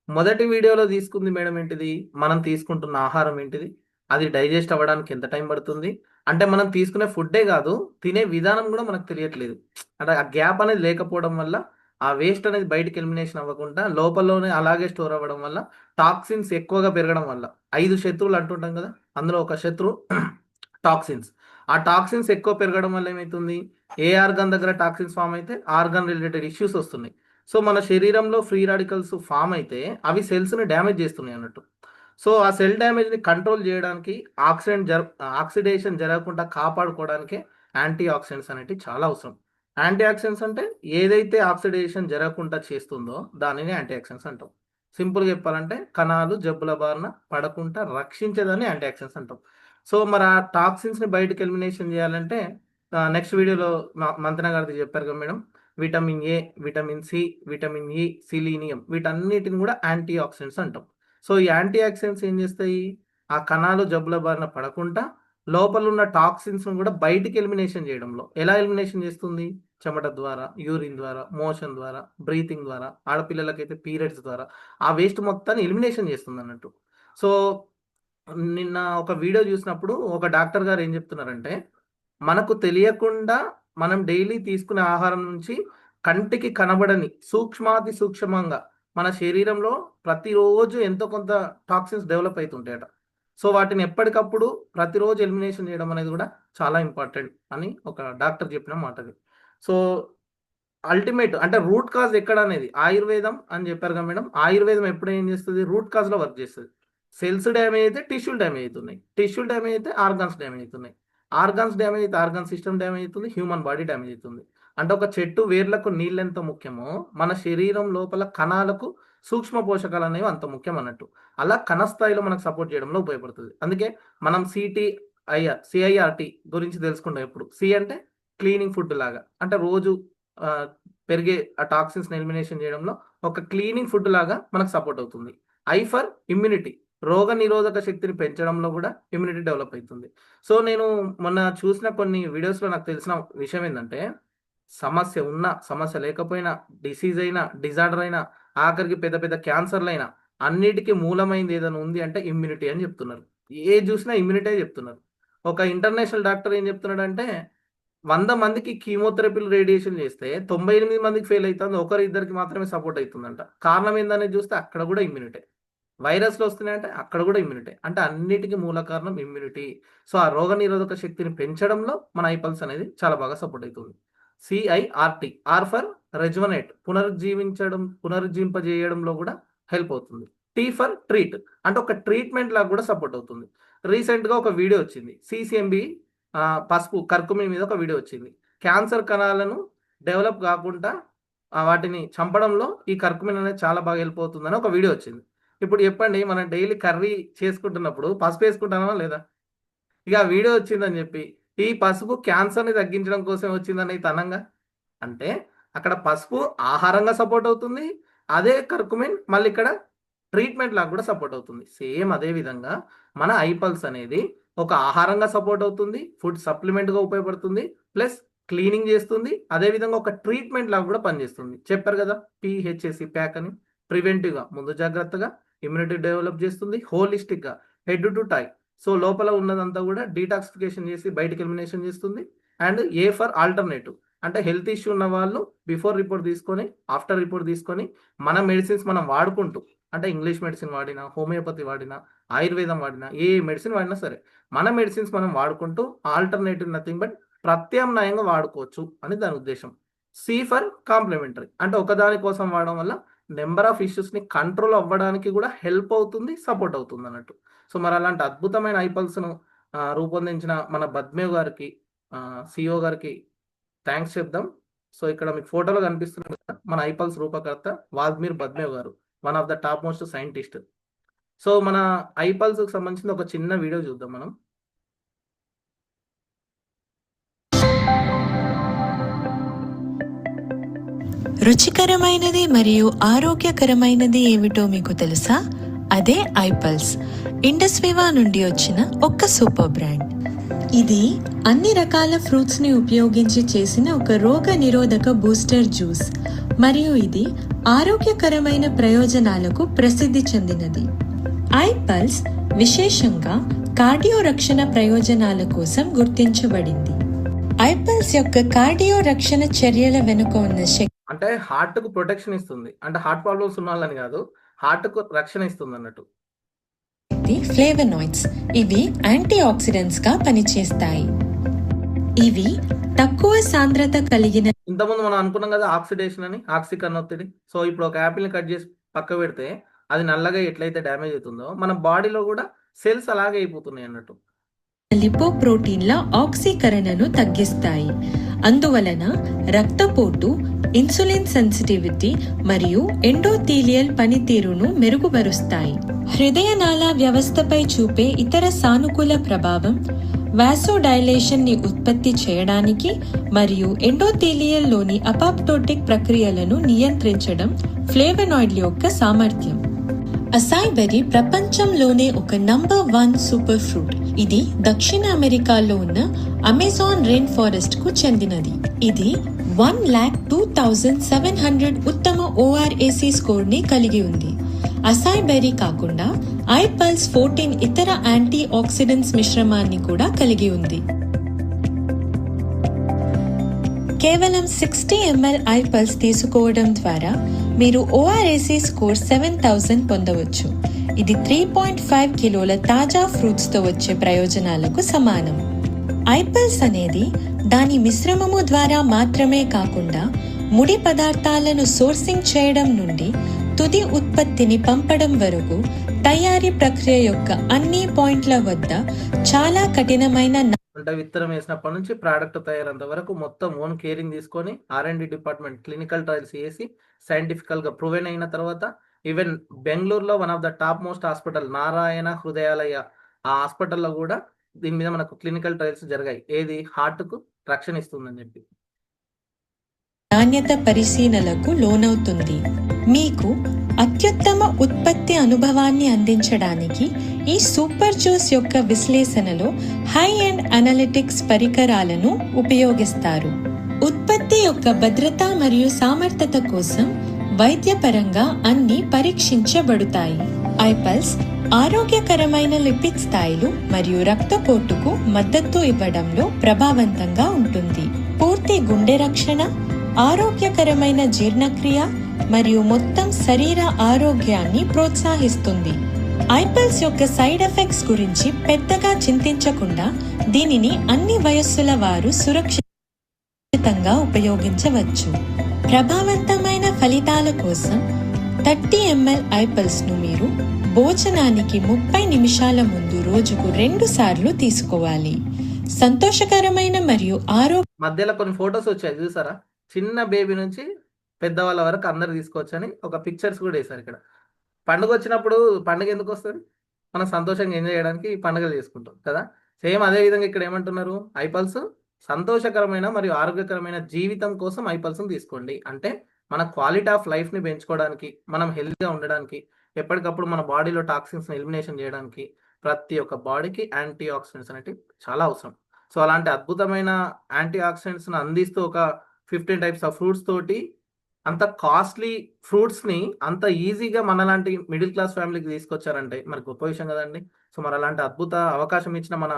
మొదటి వీడియోలో తీసుకుంది మేడం ఏంటిది, మనం తీసుకుంటున్న ఆహారం ఏంటిది, అది డైజెస్ట్ అవ్వడానికి ఎంత టైం పడుతుంది, అంటే మనం తీసుకునే ఫుడ్డే కాదు తినే విధానం కూడా మనకు తెలియట్లేదు. అంటే ఆ గ్యాప్ అనేది లేకపోవడం వల్ల ఆ వేస్ట్ అనేది బయటికి ఎలిమినేషన్ అవ్వకుండా లోపలలోనే అలాగే స్టోర్ అవ్వడం వల్ల టాక్సిన్స్ ఎక్కువగా పెరగడం వల్ల 5 శత్రువులు అంటుంటాం కదా, అందులో ఒక శత్రువు టాక్సిన్స్. ఆ టాక్సిన్స్ ఎక్కువ పెరగడం వల్ల ఏమవుతుంది, ఏ ఆర్గన్ దగ్గర టాక్సిన్స్ ఫామ్ అయితే ఆర్గన్ రిలేటెడ్ ఇష్యూస్ వస్తున్నాయి. సో మన శరీరంలో ఫ్రీ రాడికల్స్ ఫామ్ అయితే అవి సెల్స్ని డ్యామేజ్ చేస్తున్నాయి అన్నట్టు. సో ఆ సెల్ డ్యామేజ్ని కంట్రోల్ చేయడానికి ఆక్సిడేషన్ జరగకుండా కాపాడుకోవడానికే యాంటీ ఆక్సిడెంట్స్ అనేవి చాలా అవసరం. యాంటీ ఆక్సిడెంట్స్ అంటే ఏదైతే ఆక్సిడేషన్ జరగకుండా చేస్తుందో దానిని యాంటీ ఆక్సిడెంట్స్ అంటాం. సింపుల్గా చెప్పాలంటే కణాలు జబ్బుల బారిన పడకుండా రక్షించేదాన్ని యాంటీ ఆక్సిడెంట్స్ అంటాం. సో మరి ఆ టాక్సిన్స్ని బయటకు ఎలిమినేషన్ చేయాలంటే నెక్స్ట్ వీడియోలో మంతన గారిది చెప్పారు కదా madam, vitamin A, vitamin C, vitamin E, selenium వీటన్నిటిని కూడా యాంటీ ఆక్సిడెంట్స్ అంటాం. సో ఈ యాంటీ ఆక్సిడెంట్స్ ఏం చేస్తాయి, ఆ కణాలు జబ్బుల బారిన పడకుండా లోపల ఉన్న టాక్సిన్స్ను కూడా బయటికి ఎలిమినేషన్ చేయడంలో ఎలా ఎలిమినేషన్ చేస్తుంది, చెమట ద్వారా, యూరిన్ ద్వారా, మోషన్ ద్వారా, బ్రీతింగ్ ద్వారా, ఆడపిల్లలకైతే పీరియడ్స్ ద్వారా ఆ వేస్ట్ మొత్తాన్ని ఎలిమినేషన్ చేస్తుంది అన్నట్టు. సో నిన్న ఒక వీడియో చూసినప్పుడు ఒక డాక్టర్ గారు ఏం చెప్తున్నారంటే, మనకు తెలియకుండా మనం డైలీ తీసుకునే ఆహారం నుంచి కంటికి కనబడని సూక్ష్మాతి సూక్ష్మంగా మన శరీరంలో ప్రతిరోజు ఎంతో కొంత టాక్సిన్స్ డెవలప్ అవుతుంటాయట. సో వాటిని ఎప్పటికప్పుడు ప్రతిరోజు ఎలిమినేషన్ చేయడం అనేది కూడా చాలా ఇంపార్టెంట్ అని ఒక డాక్టర్ చెప్పిన మాటది. సో అల్టిమేట్ అంటే రూట్ కాజ్ ఎక్కడ అనేది ఆయుర్వేదం అని చెప్పారు కదా మేడం, ఆయుర్వేదం ఎప్పుడు ఏం చేస్తుంది, రూట్ కాజ్లో వర్క్ చేస్తుంది. సెల్స్ డ్యామేజ్ అయితే టిష్యూలు డ్యామేజ్ అవుతున్నాయి, టిష్యూలు డ్యామేజ్ అయితే ఆర్గాన్స్ డ్యామేజ్ అవుతున్నాయి, ఆర్గాన్స్ డ్యామేజ్ అయితే ఆర్గాన్ సిస్టమ్ డ్యామేజ్ అవుతుంది, హ్యూమన్ బాడీ డ్యామేజ్ అవుతుంది. అంటే ఒక చెట్టు వేర్లకు నీళ్ళు ఎంత ముఖ్యమో మన శరీరం లోపల కణాలకు సూక్ష్మ పోషకాలు అనేవి అంత ముఖ్యం అన్నట్టు. అలా కణస్థాయిలో మనకు సపోర్ట్ చేయడంలో ఉపయోగపడుతుంది. అందుకే మనం సిఐఆర్టీ గురించి తెలుసుకుంటాం ఎప్పుడు. సి అంటే క్లీనింగ్ ఫుడ్ లాగా, అంటే రోజు పెరిగే ఆ టాక్సిన్స్ ఎలిమినేషన్ చేయడంలో ఒక క్లీనింగ్ ఫుడ్ లాగా మనకు సపోర్ట్ అవుతుంది. ఐ ఫర్ ఇమ్యూనిటీ, రోగ నిరోధక శక్తిని పెంచడంలో కూడా ఇమ్యూనిటీ డెవలప్ అవుతుంది. సో నేను మొన్న చూసిన కొన్ని వీడియోస్లో నాకు తెలిసిన విషయం ఏంటంటే, సమస్య ఉన్నా, సమస్య లేకపోయినా, డిసీజ్ అయినా, డిజార్డర్ అయినా, ఆఖరికి పెద్ద పెద్ద క్యాన్సర్లు అయినా అన్నిటికీ మూలమైంది ఏదైనా ఉంది అంటే ఇమ్యూనిటీ అని చెప్తున్నారు. ఏ చూసినా ఇమ్యూనిటీ చెప్తున్నారు. ఒక ఇంటర్నేషనల్ డాక్టర్ ఏం చెప్తున్నాడంటే 100 మందికి కీమోథెరపీలు రేడియేషన్ చేస్తే 98 మందికి ఫెయిల్ అవుతుంది, ఒకరు ఇద్దరికి మాత్రమే సపోర్ట్ అవుతుందంట. కారణం ఏందనేది చూస్తే అక్కడ కూడా ఇమ్యూనిటీ. వైరస్లు వస్తున్నాయంటే అక్కడ కూడా ఇమ్యూనిటీ. అంటే అన్నిటికీ మూల కారణం ఇమ్యూనిటీ. సో ఆ రోగ నిరోధక శక్తిని పెంచడంలో మన ఐపల్స్ అనేది చాలా బాగా సపోర్ట్ అవుతుంది. CIRT, ఆర్ ఫర్ రెజ్వనేట్, పునరుజ్జింపజేయడంలో కూడా హెల్ప్ అవుతుంది. T ఫర్ ట్రీట్, అంటే ఒక ట్రీట్మెంట్ లాగా కూడా సపోర్ట్ అవుతుంది. రీసెంట్గా ఒక వీడియో వచ్చింది, CCMB పసుపు కర్కుమిన్ మీద ఒక వీడియో వచ్చింది. క్యాన్సర్ కణాలను డెవలప్ కాకుండా వాటిని చంపడంలో ఈ కర్కుమిన్ అనేది చాలా బాగా హెల్ప్ అవుతుందని ఒక వీడియో వచ్చింది. ఇప్పుడు చెప్పండి, మనం డైలీ కర్రీ చేసుకుంటున్నప్పుడు పసుపు వేసుకుంటామా లేదా? ఇక ఆ వీడియో వచ్చిందని చెప్పి ఈ పసుపు క్యాన్సర్ని తగ్గించడం కోసం వచ్చిందని తనంగా అంటే అక్కడ పసుపు ఆహారంగా సపోర్ట్ అవుతుంది, అదే కర్కుమిన్ మళ్ళీ ఇక్కడ ట్రీట్మెంట్ లాగా కూడా సపోర్ట్ అవుతుంది. సేమ్ అదే విధంగా మన ఐపల్స్ అనేది ఒక ఆహారంగా సపోర్ట్ అవుతుంది, ఫుడ్ సప్లిమెంట్గా ఉపయోగపడుతుంది, ప్లస్ క్లీనింగ్ చేస్తుంది, అదేవిధంగా ఒక ట్రీట్మెంట్ లాగా కూడా పనిచేస్తుంది. చెప్పారు కదా PHAC ప్యాక్ అని, ప్రివెంటివ్గా ముందు జాగ్రత్తగా, ఇమ్యూనిటీ డెవలప్ చేస్తుంది, హోలిస్టిక్గా హెడ్ టు టై. సో లోపల ఉన్నదంతా కూడా డీటాక్సిఫికేషన్ చేసి బయటకి ఎలిమినేషన్ చేస్తుంది. అండ్ A ఫర్ ఆల్టర్నేటివ్, అంటే హెల్త్ ఇష్యూ ఉన్న వాళ్ళు బిఫోర్ రిపోర్ట్ తీసుకొని ఆఫ్టర్ రిపోర్ట్ తీసుకొని మన మెడిసిన్స్ మనం వాడుకుంటూ, అంటే ఇంగ్లీష్ మెడిసిన్ వాడినా, హోమియోపతి వాడినా, ఆయుర్వేదం వాడినా, ఏ మెడిసిన్ వాడినా సరే మన మెడిసిన్స్ మనం వాడుకుంటూ ఆల్టర్నేటివ్ నథింగ్ బట్ ప్రత్యామ్నాయంగా వాడుకోవచ్చు అని దాని ఉద్దేశం. C ఫర్ కాంప్లిమెంటరీ, అంటే ఒకదాని కోసం వాడడం వల్ల నెంబర్ ఆఫ్ ఇష్యూస్ని కంట్రోల్ అవ్వడానికి కూడా హెల్ప్ అవుతుంది, సపోర్ట్ అవుతుంది అన్నట్టు. సో మరి అలాంటి అద్భుతమైన ఐపల్స్ను రూపొందించిన మన బద్మేవ్ గారికి, CEO గారికి థ్యాంక్స్ చెప్దాం. సో ఇక్కడ మీకు ఫోటోలో కనిపిస్తున్నారు కదా మన ఐపల్స్ రూపకర్త వాల్మీర్ బద్మేవ్ గారు, one of the top most scientist. So మన ఐపల్స్కి సంబంధించిన ఒక చిన్న వీడియో చూద్దాం మనం. రుచికరమైనది మరియు ఆరోగ్యకరమైనది ఏమిటో మీకు తెలుసా? అదే ఐపల్స్, ఇండస్వివా నుండి వచ్చిన ఒక్క సూపర్ బ్రాండ్. ఇది అన్ని రకాల ఫ్రూట్స్ ని ఉపయోగించి చేసిన ఒక రోగ నిరోధక బూస్టర్ జ్యూస్, మరియు ఇది ఆరోగ్యకరమైన ప్రయోజనాలకు ప్రసిద్ధి చెందినది. ఐపల్స్ విశేషంగా కార్డియో రక్షణ ప్రయోజనాల కోసం గుర్తించబడింది. ఐపల్స్ యొక్క కార్డియో రక్షణ చర్యల వెనుక ఉన్న శక్తి అంటే హార్ట్ కు ప్రొటెక్షన్ ఇస్తుంది, అంటే హార్ట్ ప్రాబ్లమ్స్ ఉన్న వాళ్ళని కాదు, హార్ట్ కు రక్షణ ఇస్తుంది అన్నట్టు. ఫ్లేవనాయిడ్స్, ఇవి యాంటీ ఆక్సిడెంట్స్ గా పనిచేస్తాయి. ఇవి తక్కువ సాంద్రత కలిగిన, ఇంతకుముందు మనం అనుకున్నాం కదా ఆక్సిడేషన్ అని, ఆక్సికన్ ఒత్తిడి. సో ఇప్పుడు ఒక యాపిల్ని కట్ చేసి పక్క పెడితే అది నల్లగా ఎట్లయితే డ్యామేజ్ అవుతుందో మన బాడీలో కూడా సెల్స్ అలాగే అయిపోతున్నాయి అన్నట్టు. లిపోప్రోటీన్ల ఆక్సీకరణను తగ్గిస్తాయి. అందువలన రక్తపోటు, ఇన్సులిన్ సెన్సిటివిటీ మరియు ఎండోథీలియల్ పనితీరును మెరుగుపరుస్తాయి. హృదయనాళ వ్యవస్థపై చూపే ఇతర సానుకూల ప్రభావం వాసోడైలేషన్ ని ఉత్పత్తి చేయడానికి మరియు ఎండోథీలియల్ లోని అపాప్టోటిక్ ప్రక్రియలను నియంత్రించడం ఫ్లేవనాయిడ్ల యొక్క సామర్థ్యం. అసాయ్ బెర్రీ ప్రపంచంలోనే ఒక నంబర్ 1 సూపర్ ఫ్రూట్. ఇది దక్షిణ అమెరికాలో ఉన్న అమెజాన్ రెయిన్ ఫారెస్ట్ కు చెందినది. ఇది 1,02,700 ఉత్తమ ORAC స్కోర్ ని కలిగి ఉంది. అసాయ్ బెర్రీ కాకుండా ఐపల్స్ 14 ఇతర యాంటీ ఆక్సిడెంట్స్ మిశ్రమాన్ని కూడా కలిగి ఉంది. కేవలం 60 ml ఐపల్స్ తీసుకోవడం ద్వారా మీరు ORAC స్కోర్ 7,000 పొందవచ్చు. ఇది 3.5 కిలోల తాజా ఫ్రూట్స్ తో వచ్చే ప్రయోజనాలకు సమానం. ఐపల్స్ అనేది దాని మిశ్రమము ద్వారా మాత్రమే కాకుండా ముడి పదార్థాలను సోర్సింగ్ చేయడం నుండి తుది ఉత్పత్తిని పంపడం వరకు తయారీ ప్రక్రియ యొక్క అన్ని పాయింట్ల వద్ద చాలా కఠినమైన, అంటే విత్తనం వేసినప్పటి నుంచి ప్రోడక్ట్ తయారంత వరకు మొత్తం ఓన్ కేరింగ్ తీసుకొని R&D డిపార్ట్మెంట్ క్లినికల్ ట్రయల్స్ చేసి సైంటిఫికల్ గా ప్రూవెన్ అయిన తర్వాత ఈవెన్ బెంగళూరులో one of the top most hospital Narayana Hrudayalaya, ఆ హాస్పిటల్లో కూడా దీని మీద మనకు క్లినికల్ ట్రయల్స్ జరిగాయి. ఏది హార్ట్ కు రక్షణ ఇస్తుందని చెప్పి. నాణ్యత పరిశీలనలకు లోనవుతుంది. మీకు అత్యుత్తమ ఉత్పత్తి అనుభవాన్ని అందించడానికి ఈ సూపర్ జ్యూస్ యొక్క విశ్లేషణలో హై ఎండ్ అనలిటిక్స్ పరికరాలను ఉపయోగిస్తారు. ఉత్పత్తి యొక్క భద్రత మరియు సామర్థ్యత కోసం వైద్యపరంగా అన్ని పరీక్షించబడతాయి. ఐపల్స్ ఆరోగ్యకరమైన లిపిడ్ స్థాయిలు మరియు రక్తపోటుకు మద్దతు ఇవ్వడంలో ప్రభావవంతంగా ఉంటుంది. పూర్తి గుండె రక్షణ, ఆరోగ్యకరమైన జీర్ణక్రియ మరియు మొత్తం శరీర ఆరోగ్యాన్ని ప్రోత్సహిస్తుంది. ఐపల్స్ యొక్క సైడ్ ఎఫెక్ట్స్ గురించి పెద్దగా చింతించకుండా దీనిని అన్ని వయస్సుల వారు సురక్షితంగా ఉపయోగించవచ్చు. ప్రభావవంతమైన ఫలితాల కోసం 30 ml ఐపల్స్ ను మీరు భోజనానికి 30 నిమిషాల ముందు రోజుకు 2 సార్లు తీసుకోవాలి. సంతోషకరమైన మరియు మధ్యలో కొన్ని ఫొటోస్ వచ్చాయి చూసారా, చిన్న బేబీ నుంచి పెద్దవాళ్ళ వరకు అందరు తీసుకోవచ్చని ఒక పిక్చర్స్ కూడా వేశారు ఇక్కడ. పండుగ వచ్చినప్పుడు పండుగ ఎందుకు వస్తుంది? మనం సంతోషంగా ఎంజాయ్ చేయడానికి ఈ పండుగలు చేసుకుంటాం కదా. సేమ్ అదే విధంగా ఇక్కడ ఏమంటున్నారు, ఐపల్స్ సంతోషకరమైన మరియు ఆరోగ్యకరమైన జీవితం కోసం ఐపల్స్ని తీసుకోండి. అంటే మన క్వాలిటీ ఆఫ్ లైఫ్ని పెంచుకోవడానికి, మనం హెల్తీగా ఉండడానికి, ఎప్పటికప్పుడు మన బాడీలో టాక్సిన్స్ని ఎలిమినేషన్ చేయడానికి ప్రతి ఒక్క బాడీకి యాంటీ ఆక్సిడెంట్స్ అనేవి చాలా అవసరం. సో అలాంటి అద్భుతమైన యాంటీ ఆక్సిడెంట్స్ని అందిస్తూ ఒక 15 టైప్స్ ఆఫ్ ఫ్రూట్స్ తోటి అంత కాస్ట్లీ ఫ్రూట్స్ని అంత ఈజీగా మనలాంటి మిడిల్ క్లాస్ ఫ్యామిలీకి తీసుకొచ్చారంటే మరి గొప్ప విషయం కదండి. సో మరి అలాంటి అద్భుత అవకాశం ఇచ్చిన మన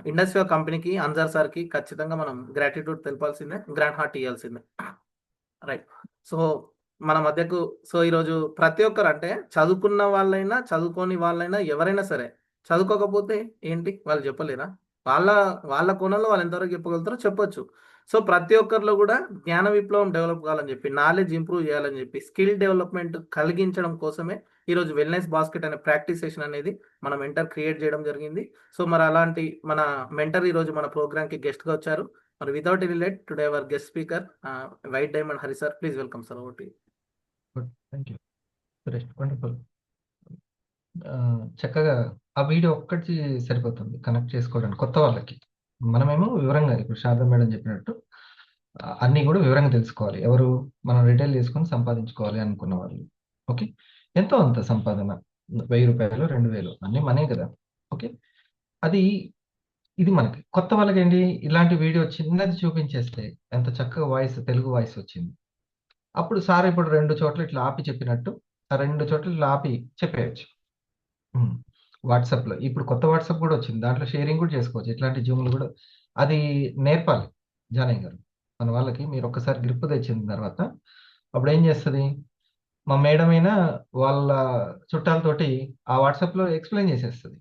ఇండస్ట్రియల్ కంపెనీకి, అన్జర్ సార్కి ఖచ్చితంగా మనం గ్రాటిట్యూడ్ తెలపాల్సిందే, గ్రాండ్ హార్ట్ ఇవ్వాల్సిందే. రైట్. సో మన మధ్యకు ఈరోజు ప్రతి ఒక్కరు, అంటే చదువుకున్న వాళ్ళైనా చదువుకోని వాళ్ళైనా ఎవరైనా సరే, చదువుకోకపోతే ఏంటి వాళ్ళు చెప్పలేరా? వాళ్ళ కోణంలో వాళ్ళు ఎంతవరకు చెప్పగలుగుతారో చెప్పొచ్చు. సో ప్రతి ఒక్కరిలో కూడా జ్ఞాన విప్లవం డెవలప్ కావాలని చెప్పి, నాలెడ్జ్ ఇంప్రూవ్ చేయాలని చెప్పి, స్కిల్ డెవలప్మెంట్ కలిగించడం కోసమే ఈరోజు వెల్నెస్ బాస్కెట్ అనే ప్రాక్టీస్ సెషన్ అనేది మన మెంటర్ క్రియేట్ చేయడం జరిగింది. సో మరి అలాంటి మన మెంటర్ ఈరోజు మన ప్రోగ్రామ్కి గెస్ట్గా వచ్చారు. మరి without any late, today our guest speaker white diamond Hari sir, please welcome sir. ఒకటి థ్యాంక్ యూ, వండర్ఫుల్. చక్కగా ఆ వీడియో ఒక్కటి సరిపోతుంది కనెక్ట్ చేసుకోవడానికి కొత్త వాళ్ళకి. మనమేమో వివరంగా ఇప్పుడు శారద మేడం చెప్పినట్టు అన్నీ కూడా వివరంగా తెలుసుకోవాలి. ఎవరు మనం రిటైల్ చేసుకొని సంపాదించుకోవాలి అనుకున్న వాళ్ళు. ఓకే, ఎంతో అంత సంపాదన 1000 రూపాయలు 2000 అన్నీ మనే కదా. ఓకే, ఇది మనకి కొత్త వాళ్ళకి ఏంటి, ఇలాంటి వీడియో చిన్నది చూపించేస్తే ఎంత చక్కగా వాయిస్, తెలుగు వాయిస్ వచ్చింది. అప్పుడు సార్ ఇప్పుడు 2 చోట్ల ఇట్లా ఆపి చెప్పినట్టు ఆ 2 చోట్ల ఇట్లా ఆపి చెప్పేయచ్చు. వాట్సాప్లో ఇప్పుడు కొత్త వాట్సాప్ కూడా వచ్చింది, దాంట్లో షేరింగ్ కూడా చేసుకోవచ్చు. ఇట్లాంటి జూమ్లు కూడా అది నేర్పాలి జానయ్య గారు మన వాళ్ళకి. మీరు ఒక్కసారి గ్రిప్ తెచ్చిన తర్వాత అప్పుడు ఏం చేస్తుంది, మా మేడం అయినా వాళ్ళ చుట్టాలతోటి ఆ వాట్సాప్లో ఎక్స్ప్లెయిన్ చేసేస్తుంది.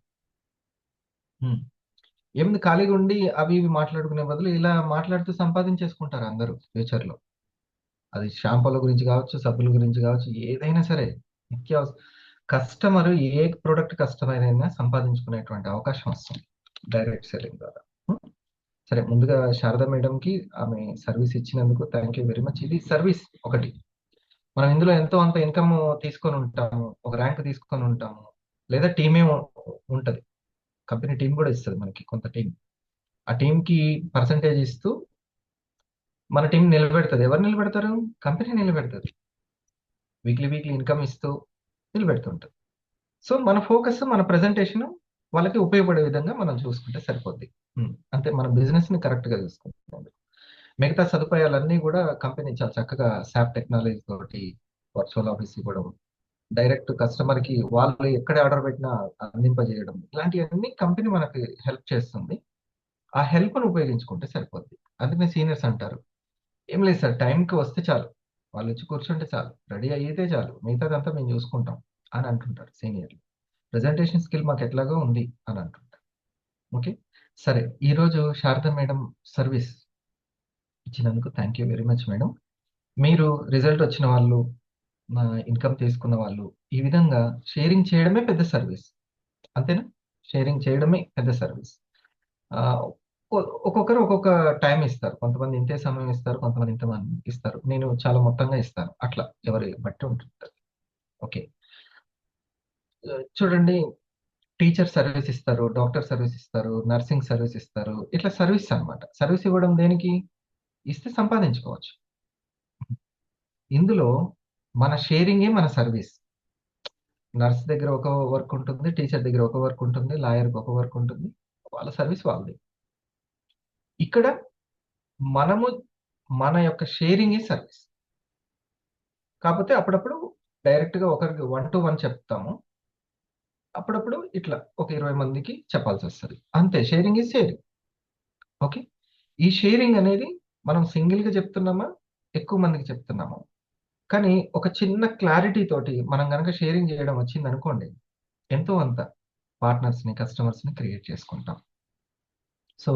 ఏముంది, ఖాళీగా ఉండి అవి ఇవి మాట్లాడుకునే బదులు ఇలా మాట్లాడుతూ సంపాదించేసుకుంటారు అందరూ ఫ్యూచర్లో. అది షాంపూల గురించి కావచ్చు, సబ్బుల గురించి కావచ్చు, ఏదైనా సరే కస్టమర్ ఏ ప్రోడక్ట్ కస్టమర్ అయినా సంపాదించుకునేటువంటి అవకాశం వస్తుంది డైరెక్ట్ సెల్లింగ్ ద్వారా. సరే, ముందుగా శారదా మేడంకి ఆమె సర్వీస్ ఇచ్చినందుకు థ్యాంక్ యూ వెరీ మచ్. ఇది సర్వీస్ ఒకటి, మనం ఇందులో ఎంతో అంత ఇన్కమ్ తీసుకొని ఉంటాము, ఒక ర్యాంక్ తీసుకొని ఉంటాము, లేదా టీమే ఉంటుంది, కంపెనీ టీం కూడా ఇస్తుంది మనకి కొంత టీం. ఆ టీంకి పర్సంటేజ్ ఇస్తూ మన టీం నిలబెడుతుంది. ఎవరు నిలబెడతారు? కంపెనీ నిలబెడుతుంది. వీక్లీ ఇన్కమ్ ఇస్తూ నిలబెడుతుంటుంది. సో మన ఫోకస్, మన ప్రెజెంటేషన్ వాళ్ళకి ఉపయోగపడే విధంగా మనం చూసుకుంటే సరిపోద్ది. అంతే, మన బిజినెస్ని కరెక్ట్గా చూసుకుంటాం. మిగతా సదుపాయాలన్నీ కూడా కంపెనీ చాలా చక్కగా శాప్ టెక్నాలజీ తోటి వర్చువల్ ఆఫీస్ ఇవ్వడం, డైరెక్ట్ కస్టమర్కి వాళ్ళు ఎక్కడ ఆర్డర్ పెట్టినా అందింపజేయడం, ఇలాంటివన్నీ కంపెనీ మనకి హెల్ప్ చేస్తుంది. ఆ హెల్ప్ను ఉపయోగించుకుంటే సరిపోద్ది. అందుకనే సీనియర్స్ అంటారు, ఏం లేదు సార్, టైంకి వస్తే చాలు, వాళ్ళు వచ్చి కూర్చుంటే చాలు, రెడీ అయితే చాలు, మిగతాదంతా మేము చూసుకుంటాం అని అంటుంటారు సీనియర్లు. ప్రెజెంటేషన్ స్కిల్ మాకు ఎట్లాగో ఉంది అని అంటుంటారు. ఓకే, సరే, ఈరోజు శారదా మేడం సర్వీస్ ఇచ్చినందుకు thank you very much madam. మీరు రిజల్ట్ వచ్చిన వాళ్ళు, ఇన్కమ్ తీసుకున్న వాళ్ళు, ఈ విధంగా షేరింగ్ చేయడమే పెద్ద సర్వీస్. అంతేనా? షేరింగ్ చేయడమే పెద్ద సర్వీస్. ఒక్కొక్కరు ఒక్కొక్క టైం ఇస్తారు, కొంతమంది ఇంతే సమయం ఇస్తారు, కొంతమంది ఇంత ఇస్తారు, నేను చాలా మొత్తంగా ఇస్తాను, అట్లా ఎవరి బట్టి ఉంటుంది. ఓకే, చూడండి, టీచర్ సర్వీస్ ఇస్తారు, డాక్టర్ సర్వీస్ ఇస్తారు, నర్సింగ్ సర్వీస్ ఇస్తారు, ఇట్లా సర్వీస్ అన్నమాట. సర్వీస్ ఇవ్వడం దేనికి? ఇస్తే సంపాదించుకోవచ్చు. ఇందులో మన షేరింగే మన సర్వీస్. నర్స్ దగ్గర ఒక వర్క్ ఉంటుంది, టీచర్ దగ్గర ఒక వర్క్ ఉంటుంది, లాయర్కి ఒక వర్క్ ఉంటుంది, వాళ్ళ సర్వీస్ వాళ్ళది. ఇక్కడ మనము మన యొక్క షేరింగ్ ఈ సర్వీస్. కాకపోతే అప్పుడప్పుడు డైరెక్ట్గా ఒకరికి 1-to-1 చెప్తాము, అప్పుడప్పుడు ఇట్లా ఒక 20 మందికి చెప్పాల్సి వస్తుంది. అంతే, షేరింగ్ ఈజ్ షేరింగ్. ఓకే, ఈ షేరింగ్ అనేది మనం సింగిల్గా చెప్తున్నామా, ఎక్కువ మందికి చెప్తున్నామా, కానీ ఒక చిన్న క్లారిటీ తోటి మనం కనుక షేరింగ్ చేయడం వచ్చింది అనుకోండి, ఎంతో అంత పార్ట్నర్స్ని, కస్టమర్స్ని క్రియేట్ చేసుకుంటాం. సో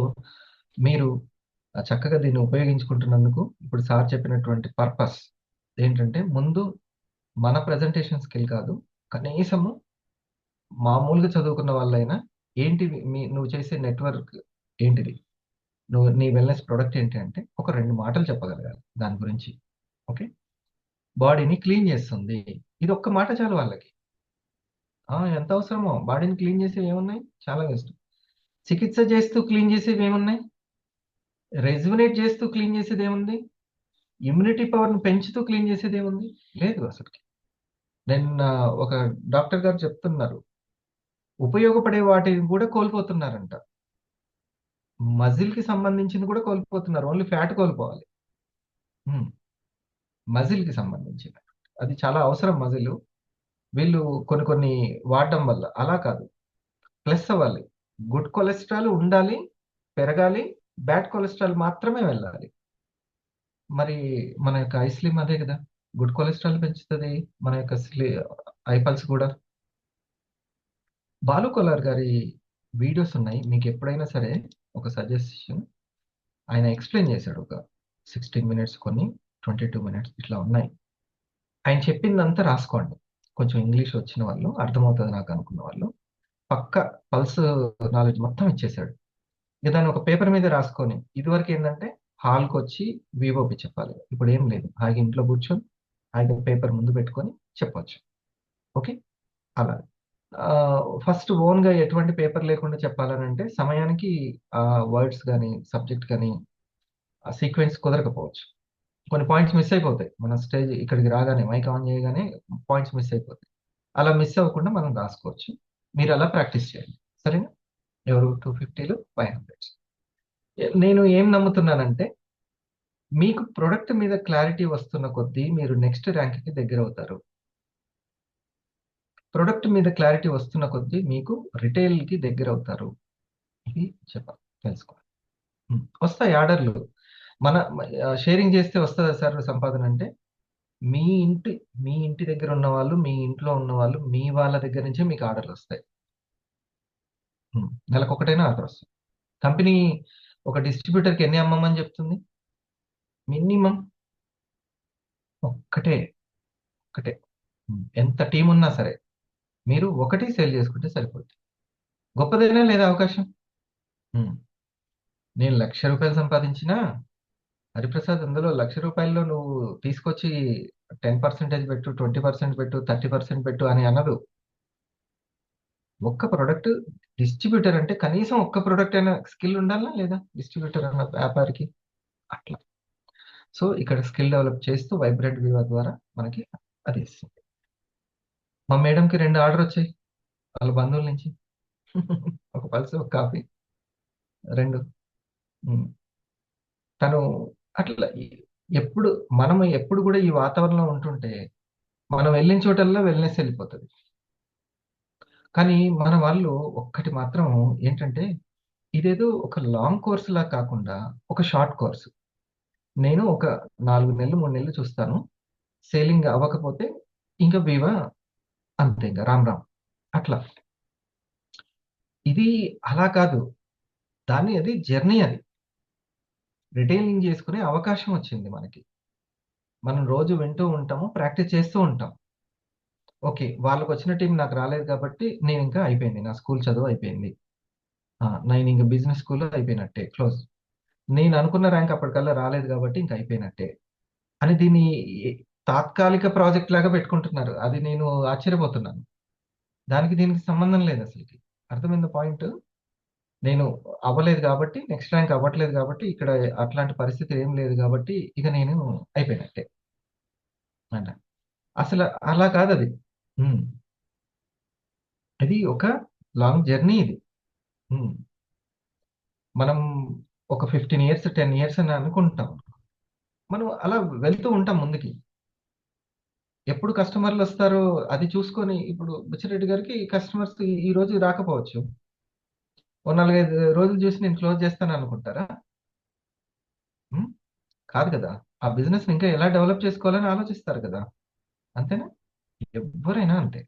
మీరు చక్కగా దీన్ని ఉపయోగించుకుంటున్నందుకు ఇప్పుడు సార్ చెప్పినటువంటి పర్పస్ ఏంటంటే, ముందు మన ప్రజెంటేషన్ స్కిల్ కాదు, కనీసము మామూలుగా చదువుకున్న వాళ్ళైనా ఏంటివి నువ్వు చేసే నెట్వర్క్ ఏంటిది, నీ వెల్నెస్ ప్రొడక్ట్ ఏంటి అంటే ఒక 2 మాటలు చెప్పగలగాలి దాని గురించి. ఓకే, బాడీని క్లీన్ చేస్తుంది, ఇది ఒక్క మాట చాలు వాళ్ళకి. ఎంత అవసరమో, బాడీని క్లీన్ చేసేవి ఏమున్నాయి, చాలా కష్టం. చికిత్స చేస్తూ క్లీన్ చేసేవి ఏమున్నాయి, రెజ్యునేట్ చేస్తూ క్లీన్ చేసేది ఏముంది, ఇమ్యూనిటీ పవర్ని పెంచుతూ క్లీన్ చేసేది ఏముంది, లేదు అసలుకి. నిన్న ఒక డాక్టర్ గారు చెప్తున్నారు, ఉపయోగపడే వాటిని కూడా కోల్పోతున్నారంట. మజిల్ కి సంబంధించింది కూడా కోల్పోతున్నారు, ఓన్లీ ఫ్యాట్ కోల్పోవాలి. మజిల్ కి సంబంధించిన అది చాలా అవసరం. మజిల్ వీళ్ళు కొన్ని కొన్ని వాడడం వల్ల అలా కాదు, ప్లస్ అవ్వాలి. గుడ్ కొలెస్ట్రాల్ ఉండాలి, పెరగాలి, బ్యాడ్ కొలెస్ట్రాల్ మాత్రమే వెళ్ళాలి. మరి మన యొక్క ఐస్లిమ్ అదే కదా, గుడ్ కొలెస్ట్రాల్ పెంచుతుంది, మన యొక్క ఐపల్స్ కూడా. బాలు కొలార్ గారి వీడియోస్ ఉన్నాయి, మీకు ఎప్పుడైనా సరే ఒక సజెషన్, ఆయన ఎక్స్ప్లెయిన్ చేశాడు, ఒక 16 minutes కొన్ని 22 minutes ఇట్లా ఉన్నాయి. ఆయన చెప్పిందంతా రాసుకోండి, కొంచెం ఇంగ్లీష్ వచ్చిన వాళ్ళు, అర్థమవుతుంది నాకు అనుకున్న వాళ్ళు. పక్క పల్స్ నాలెడ్జ్ మొత్తం ఇచ్చేసాడు. ఇక దాన్ని ఒక పేపర్ మీద రాసుకొని, ఇదివరకు ఏంటంటే హాల్కి వచ్చి వివోపి చెప్పాలి, ఇప్పుడు ఏం లేదు, హాయిగా ఇంట్లో కూర్చొని హాయిగా పేపర్ ముందు పెట్టుకొని చెప్పొచ్చు. ఓకే, అలా ఫస్ట్ ఓన్గా ఎటువంటి పేపర్ లేకుండా చెప్పాలని అంటే సమయానికి ఆ వర్డ్స్ కానీ సబ్జెక్ట్ కానీ ఆ సీక్వెన్స్ కుదరకపోవచ్చు, కొన్ని పాయింట్స్ మిస్ అయిపోతాయి. మన స్టేజ్ ఇక్కడికి రాగానే మైక్ ఆన్ చేయగానే పాయింట్స్ మిస్ అయిపోతాయి. అలా మిస్ అవ్వకుండా మనం రాసుకోవచ్చు. మీరు అలా ప్రాక్టీస్ చేయండి, సరేనా? ఎవరు 250లు 500. నేను ఏం నమ్ముతున్నానంటే, మీకు ప్రొడక్ట్ మీద క్లారిటీ వస్తున్న కొద్దీ మీరు నెక్స్ట్ ర్యాంక్కి దగ్గర అవుతారు. ప్రొడక్ట్ మీద క్లారిటీ వస్తున్న కొద్దీ మీకు రిటైల్కి దగ్గర అవుతారు. ఇది చెప్పాలి, తెలుసుకోవాలి. వస్తాయి ఆర్డర్లు. మన షేరింగ్ చేస్తే వస్తుందా సార్ సంపాదన అంటే, మీ ఇంటి దగ్గర ఉన్న వాళ్ళు, మీ ఇంట్లో ఉన్న వాళ్ళు, మీ వాళ్ళ దగ్గర నుంచే మీకు ఆర్డర్లు వస్తాయి. నెలకు ఒకటైనా ఆర్డర్ వస్తుంది. కంపెనీ ఒక డిస్ట్రిబ్యూటర్కి ఎన్ని అమ్మమని చెప్తుంది? మినిమం ఒక్కటే. ఎంత టీం ఉన్నా సరే మీరు ఒకటి సేల్ చేసుకుంటే సరిపోతుంది. గొప్పదైనా లేదా అవకాశం? నేను ₹1,00,000 సంపాదించినా, హరిప్రసాద్ అందులో ₹1,00,000లో నువ్వు తీసుకొచ్చి 10% పెట్టు, 20% పెట్టు, 30% పెట్టు అని అనదు. ఒక్క ప్రొడక్ట్ డిస్ట్రిబ్యూటర్ అంటే కనీసం ఒక్క ప్రొడక్ట్ అయినా స్కిల్ ఉండాలా లేదా డిస్ట్రిబ్యూటర్ అన్న వ్యాపారికి? అట్లా. సో ఇక్కడ స్కిల్ డెవలప్ చేస్తూ వైబ్రెంట్ వివా ద్వారా మనకి అది ఇస్తుంది. మా మేడంకి 2 ఆర్డర్ వచ్చాయి వాళ్ళ బంధువుల నుంచి. ఒక పల్స్, ఒక కాఫీ, 2. తను అట్లా ఎప్పుడు కూడా ఈ వాతావరణంలో ఉంటుంటే మనం వెళ్ళిన చోటల్లా వెల్నెస్ వెళ్ళిపోతుంది. కానీ మన వాళ్ళు ఒక్కటి మాత్రం ఏంటంటే, ఇదేదో ఒక లాంగ్ కోర్స్ లా కాకుండా ఒక షార్ట్ కోర్సు. నేను ఒక 4 నెలలు 3 నెలలు చూస్తాను, సేలింగ్ అవ్వకపోతే ఇంకా వివా అంతే, ఇంకా రామ్ రామ్ అట్లా. ఇది అలా కాదు, అది జర్నీ. అది రిటైలింగ్ చేసుకునే అవకాశం వచ్చింది మనకి. మనం రోజు వింటూ ఉంటాము, ప్రాక్టీస్ చేస్తూ ఉంటాం. ఓకే, వాళ్ళకి వచ్చిన టీం నాకు రాలేదు కాబట్టి నేను ఇంకా అయిపోయింది, నా స్కూల్ చదువు అయిపోయింది, నేను ఇంకా బిజినెస్ స్కూల్లో అయిపోయినట్టే, క్లోజ్. నేను అనుకున్న ర్యాంక్ అప్పటికల్లా రాలేదు కాబట్టి ఇంకా అయిపోయినట్టే అని దీన్ని తాత్కాలిక ప్రాజెక్ట్ లాగా పెట్టుకుంటున్నారు. అది నేను ఆశ్చర్యపోతున్నాను. దానికి దీనికి సంబంధం లేదు అసలుకి. అర్థమైంది పాయింట్? నేను అవ్వలేదు కాబట్టి, నెక్స్ట్ ర్యాంక్ అవ్వట్లేదు కాబట్టి, ఇక్కడ అట్లాంటి పరిస్థితి ఏం లేదు కాబట్టి ఇక నేను అయిపోయినట్టే అంట. అసలు అలా కాదు అది. అది ఒక లాంగ్ జర్నీ. ఇది మనం ఒక 15 years 10 years అని అనుకుంటాం. మనం అలా వెళ్తూ ఉంటాం ముందుకి. ఎప్పుడు కస్టమర్లు వస్తారో అది చూసుకొని, ఇప్పుడు బుచ్చిరెడ్డి గారికి కస్టమర్స్ ఈ రోజు రాకపోవచ్చు. ఓ 4-5 రోజులు చూసి నేను క్లోజ్ చేస్తాను అనుకుంటారా? ఉం? కాదు కదా. ఆ బిజినెస్ ఇంకా ఎలా డెవలప్ చేసుకోవాలని ఆలోచిస్తారు కదా. అంతేనా? ఎవరైనా అంతే.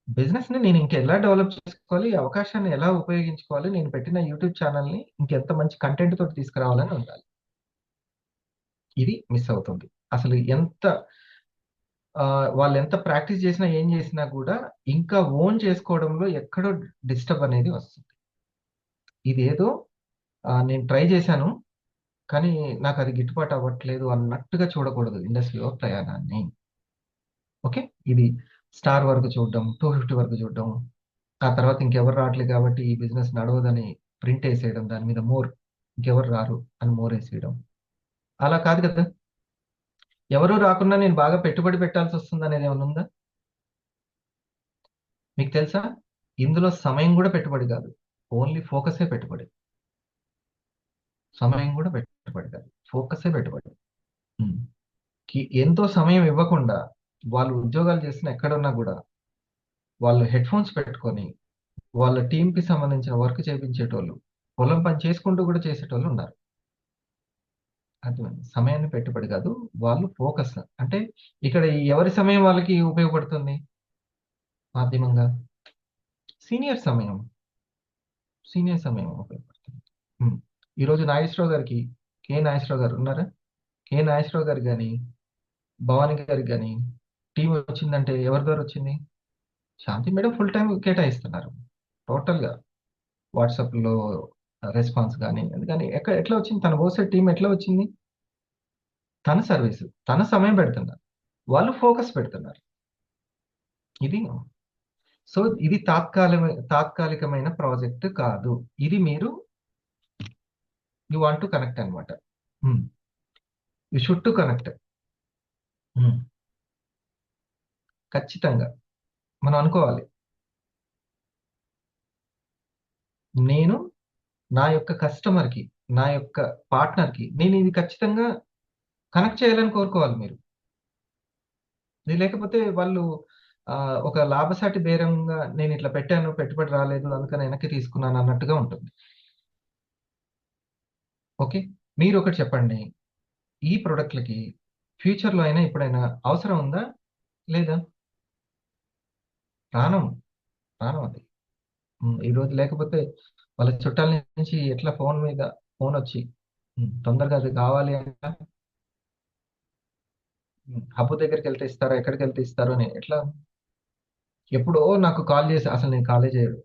బిజినెస్ ని నేను ఇంకా ఎలా డెవలప్ చేసుకోవాలి, ఈ అవకాశాన్ని ఎలా ఉపయోగించుకోవాలి, నేను పెట్టిన యూట్యూబ్ ఛానల్ని ఇంకెంత మంచి కంటెంట్ తోటి తీసుకురావాలని ఉండాలి. ఇది మిస్ అవుతుంది. అసలు ఎంత వాళ్ళు ఎంత ప్రాక్టీస్ చేసినా ఏం చేసినా కూడా ఇంకా ఓన్ చేసుకోవడంలో ఎక్కడో డిస్టర్బ్ అనేది వస్తుంది. ఇదేదో నేను ట్రై చేశాను కానీ నాకు అది గిట్టుబాటు అవ్వట్లేదు అన్నట్టుగా చూడకూడదు ఇండస్ట్రీలో ప్రయాణాన్ని. ఓకే, ఇది స్టార్ వరకు చూడడం, 250 వరకు చూడడం, ఆ తర్వాత ఇంకెవరు రావట్లేదు కాబట్టి ఈ బిజినెస్ నడవదని ప్రింట్ వేసేయడం, దాని మీద మోర్, ఇంకెవరు రారు అని మోర్ వేసేయడం. అలా కాదు కదా. ఎవరు రాకుండా నేను బాగా పెట్టుబడి పెట్టాల్సి వస్తుంది అనేది ఏమైనా ఉందా? మీకు తెలుసా, ఇందులో సమయం కూడా పెట్టుబడి కాదు, ఓన్లీ ఫోకసే పెట్టుబడి. సమయం కూడా పెట్టుబడి కాదు, ఫోకసే పెట్టుబడి. ఎంతో సమయం ఇవ్వకుండా వాళ్ళు ఉద్యోగాలు చేసిన ఎక్కడున్నా కూడా వాళ్ళు హెడ్ ఫోన్స్ పెట్టుకొని వాళ్ళ టీంకి సంబంధించిన వర్క్ చేయించేటోళ్ళు, పొలం పని చేసుకుంటూ కూడా చేసేటోళ్ళు ఉన్నారు. అర్థమైంది. సమయాన్ని పెట్టుబడి కాదు, వాళ్ళు ఫోకస్. అంటే ఇక్కడ ఎవరి సమయం వాళ్ళకి ఉపయోగపడుతుంది మాధ్యమంగా? సీనియర్ సమయం ఉపయోగపడుతుంది. ఈరోజు నాగేశ్వరరావు గారికి, కె నాగేశ్వరరావు గారు ఉన్నారా? కె నాగేశ్వరరావు గారికి కానీ భవానీ గారికి కానీ టీం వచ్చిందంటే ఎవరి ద్వారా వచ్చింది? శాంతి మేడం ఫుల్ టైం కేటాయిస్తున్నారు టోటల్గా. వాట్సాప్లో రెస్పాన్స్ కానీ అందుకని ఎట్లా వచ్చింది? తన పోసే టీం ఎట్లా వచ్చింది? తన సర్వీస్, తన సమయం పెడుతున్నారు, వాళ్ళు ఫోకస్ పెడుతున్నారు. ఇది సో ఇది తాత్కాలికమైన ప్రాజెక్ట్ కాదు. ఇది మీరు యు వాంట్ టు కనెక్ట్ అనమాట. You should to connect. ఖచ్చితంగా మనం అనుకోవాలి, నేను నా యొక్క కస్టమర్కి, నా యొక్క పార్ట్నర్కి నేను ఇది ఖచ్చితంగా కనెక్ట్ చేయాలని కోరుకోవాలి మీరు. ఇది లేకపోతే వాళ్ళు ఒక లాభసాటి బేరంగా నేను ఇట్లా పెట్టాను, పెట్టుబడి రాలేదు అందుకని వెనక్కి తీసుకున్నాను అన్నట్టుగా ఉంటుంది. ఓకే, మీరు ఒకటి చెప్పండి, ఈ ప్రొడక్ట్లకి ఫ్యూచర్లో అయినా ఎప్పుడైనా అవసరం ఉందా లేదా? ప్రాణం అది. ఈరోజు లేకపోతే వాళ్ళ చుట్టాల నుంచి ఎట్లా ఫోన్ వచ్చి తొందరగా అది కావాలి అంటే హబ్బు దగ్గరికి వెళ్తే ఇస్తారో, ఎక్కడికి వెళ్తే ఇస్తారో అని ఎట్లా? ఎప్పుడో నాకు కాల్ చేసి, అసలు నేను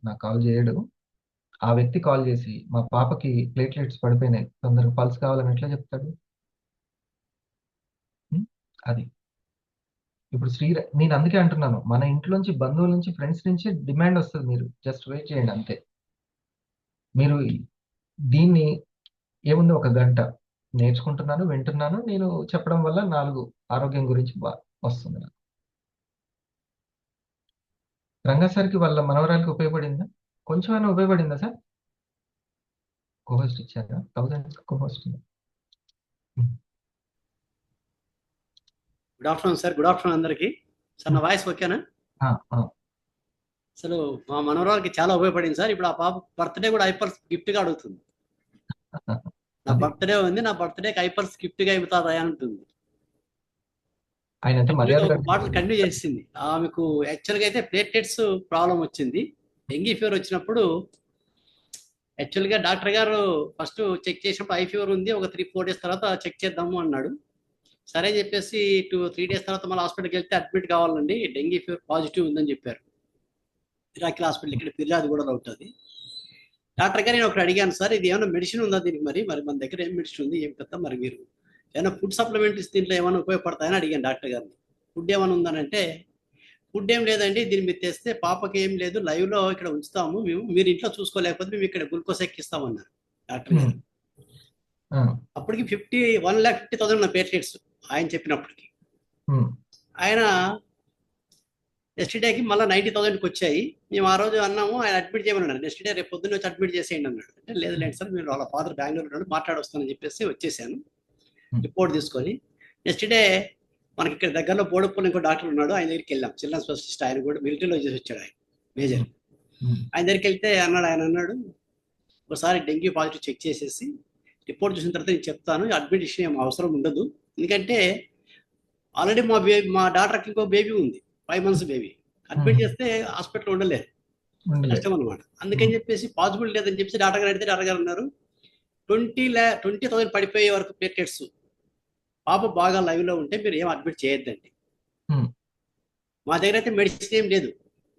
నాకు కాల్ చేయడు, ఆ వ్యక్తి కాల్ చేసి మా పాపకి ప్లేట్లెట్స్ పడిపోయినాయి, తొందరగా పల్స్ కావాలని ఎట్లా చెప్తాడు? అది ఇప్పుడు నేను అందుకే అంటున్నాను, మన ఇంట్లోంచి, బంధువుల నుంచి, ఫ్రెండ్స్ నుంచి డిమాండ్ వస్తుంది. మీరు జస్ట్ వెయిట్ చేయండి అంతే. మీరు దీన్ని ఏముంది, 1 గంట నేర్చుకుంటున్నాను, వింటున్నాను, నేను చెప్పడం వల్ల 4 ఆరోగ్యం గురించి వస్తుంది నాకు. రంగా సార్కి వాళ్ళ మనవరాలకి ఉపయోగపడిందా? కొంచెమైనా ఉపయోగపడిందా సార్? కోహోస్ట్ ఇచ్చారా? 1000 co-host. Good afternoon sir. Good afternoon అందరికి. సార్ నా వాయిస్ ఓకేనా? అసలు మా మనవరాలకి చాలా ఉపయోగపడింది సార్. ఇప్పుడు ఆ పాప బర్త్డే కూడా ఐపర్స్ గిఫ్ట్ గా అడుగుతుంది. నా బర్త్డే ఉంది, నా బర్త్డేకి ఐపర్స్ గిఫ్ట్ గా ఇవ్వుతారా అంటుంది. బాటిల్ కంటిన్యూ చేసింది. ఆమెకు యాక్చువల్గా అయితే ప్లేట్లెట్స్ ప్రాబ్లం వచ్చింది. డెంగీ ఫీవర్ వచ్చినప్పుడు యాక్చువల్గా డాక్టర్ గారు ఫస్ట్ చెక్ చేసినప్పుడు ఐ ఫీవర్ ఉంది, ఒక 3-4 days తర్వాత చెక్ చేద్దాము అన్నాడు. సరే చెప్పేసి 2-3 days తర్వాత మళ్ళీ హాస్పిటల్కి వెళ్తే అడ్మిట్ కావాలండి, డెంగీ ఫీవర్ పాజిటివ్ ఉందని చెప్పారు. మిరాకిల్ హాస్పిటల్ ఇక్కడ ఫిర్యాదు కూడా ఉంటుంది. డాక్టర్ గారు నేను ఒకటి అడిగాను, సార్ ఇది ఏమైనా మెడిసిన్ ఉందా దీనికి? మరి మన దగ్గర ఏం మెడిసిన్ ఉంది, ఏం పెద్ద, మరి మీరు ఏమైనా ఫుడ్ సప్లిమెంట్స్ దీంట్లో ఏమైనా ఉపయోగపడతాయని అడిగాను డాక్టర్ గారిని. ఫుడ్ ఏమైనా ఉందనంటే, ఫుడ్ ఏం లేదండి, దీన్ని మీరు తెస్తే పాపకి ఏం లేదు, లైవ్లో ఇక్కడ ఉంచుతాము మేము, మీరు ఇంట్లో చూసుకోలేకపోతే మేము ఇక్కడ గ్లూకోజ్ ఎక్కిస్తామన్నారు డాక్టర్ గారు. అప్పటికి 1,50,000 నా ప్లేట్లెట్స్ ఆయన చెప్పినప్పటికి. ఆయన నెక్స్ట్ డేకి మళ్ళీ 90,000కి వచ్చాయి. మేము ఆ రోజు అన్నాము, ఆయన అడ్మిట్ చేయమన్నాడు. నెక్స్ట్ డే రేపు పొద్దున్న వచ్చి అడ్మిట్ చేసేయండి అన్నాడు. అంటే లేదు సార్, మీరు వాళ్ళ ఫాదర్ బెంగళూరు మాట్లాడొస్తానని చెప్పేసి వచ్చేసాను. రిపోర్ట్ తీసుకొని నెక్స్ట్ డే మనకి ఇక్కడ దగ్గరలో బోడుపల్లి ఇంకో డాక్టర్ ఉన్నాడు, ఆయన దగ్గరికి వెళ్ళాం. చిల్డ్రన్ స్పెషలిస్ట్, ఆయన కూడా మిలిటరీలో చేసి వచ్చాడు, ఆయన మేజర్. ఆయన దగ్గరికి వెళ్తే ఆయన అన్నాడు ఒకసారి డెంగ్యూ పాజిటివ్ చెక్ చేసేసి రిపోర్ట్ చూసిన తర్వాత నేను చెప్తాను, అడ్మిషన్ ఏం అవసరం ఉండదు, ఎందుకంటే ఆల్రెడీ మా డాక్టర్కి ఇంకో బేబీ ఉంది, 5 months బేబీ. అడ్మిట్ చేస్తే హాస్పిటల్ ఉండలేదు, కష్టం అనమాట. అందుకని చెప్పేసి పాసిబుల్ లేదని చెప్పేసి డాక్టర్ గారు అడిగితే డాక్టర్ గారు అన్నారు 20,000 పడిపోయే వరకు ప్లేటెట్స్ పాప బాగా లైవ్లో ఉంటే మీరు ఏం అడ్మిట్ చేయొద్దండి. మా దగ్గర అయితే మెడిసిన్ ఏం లేదు,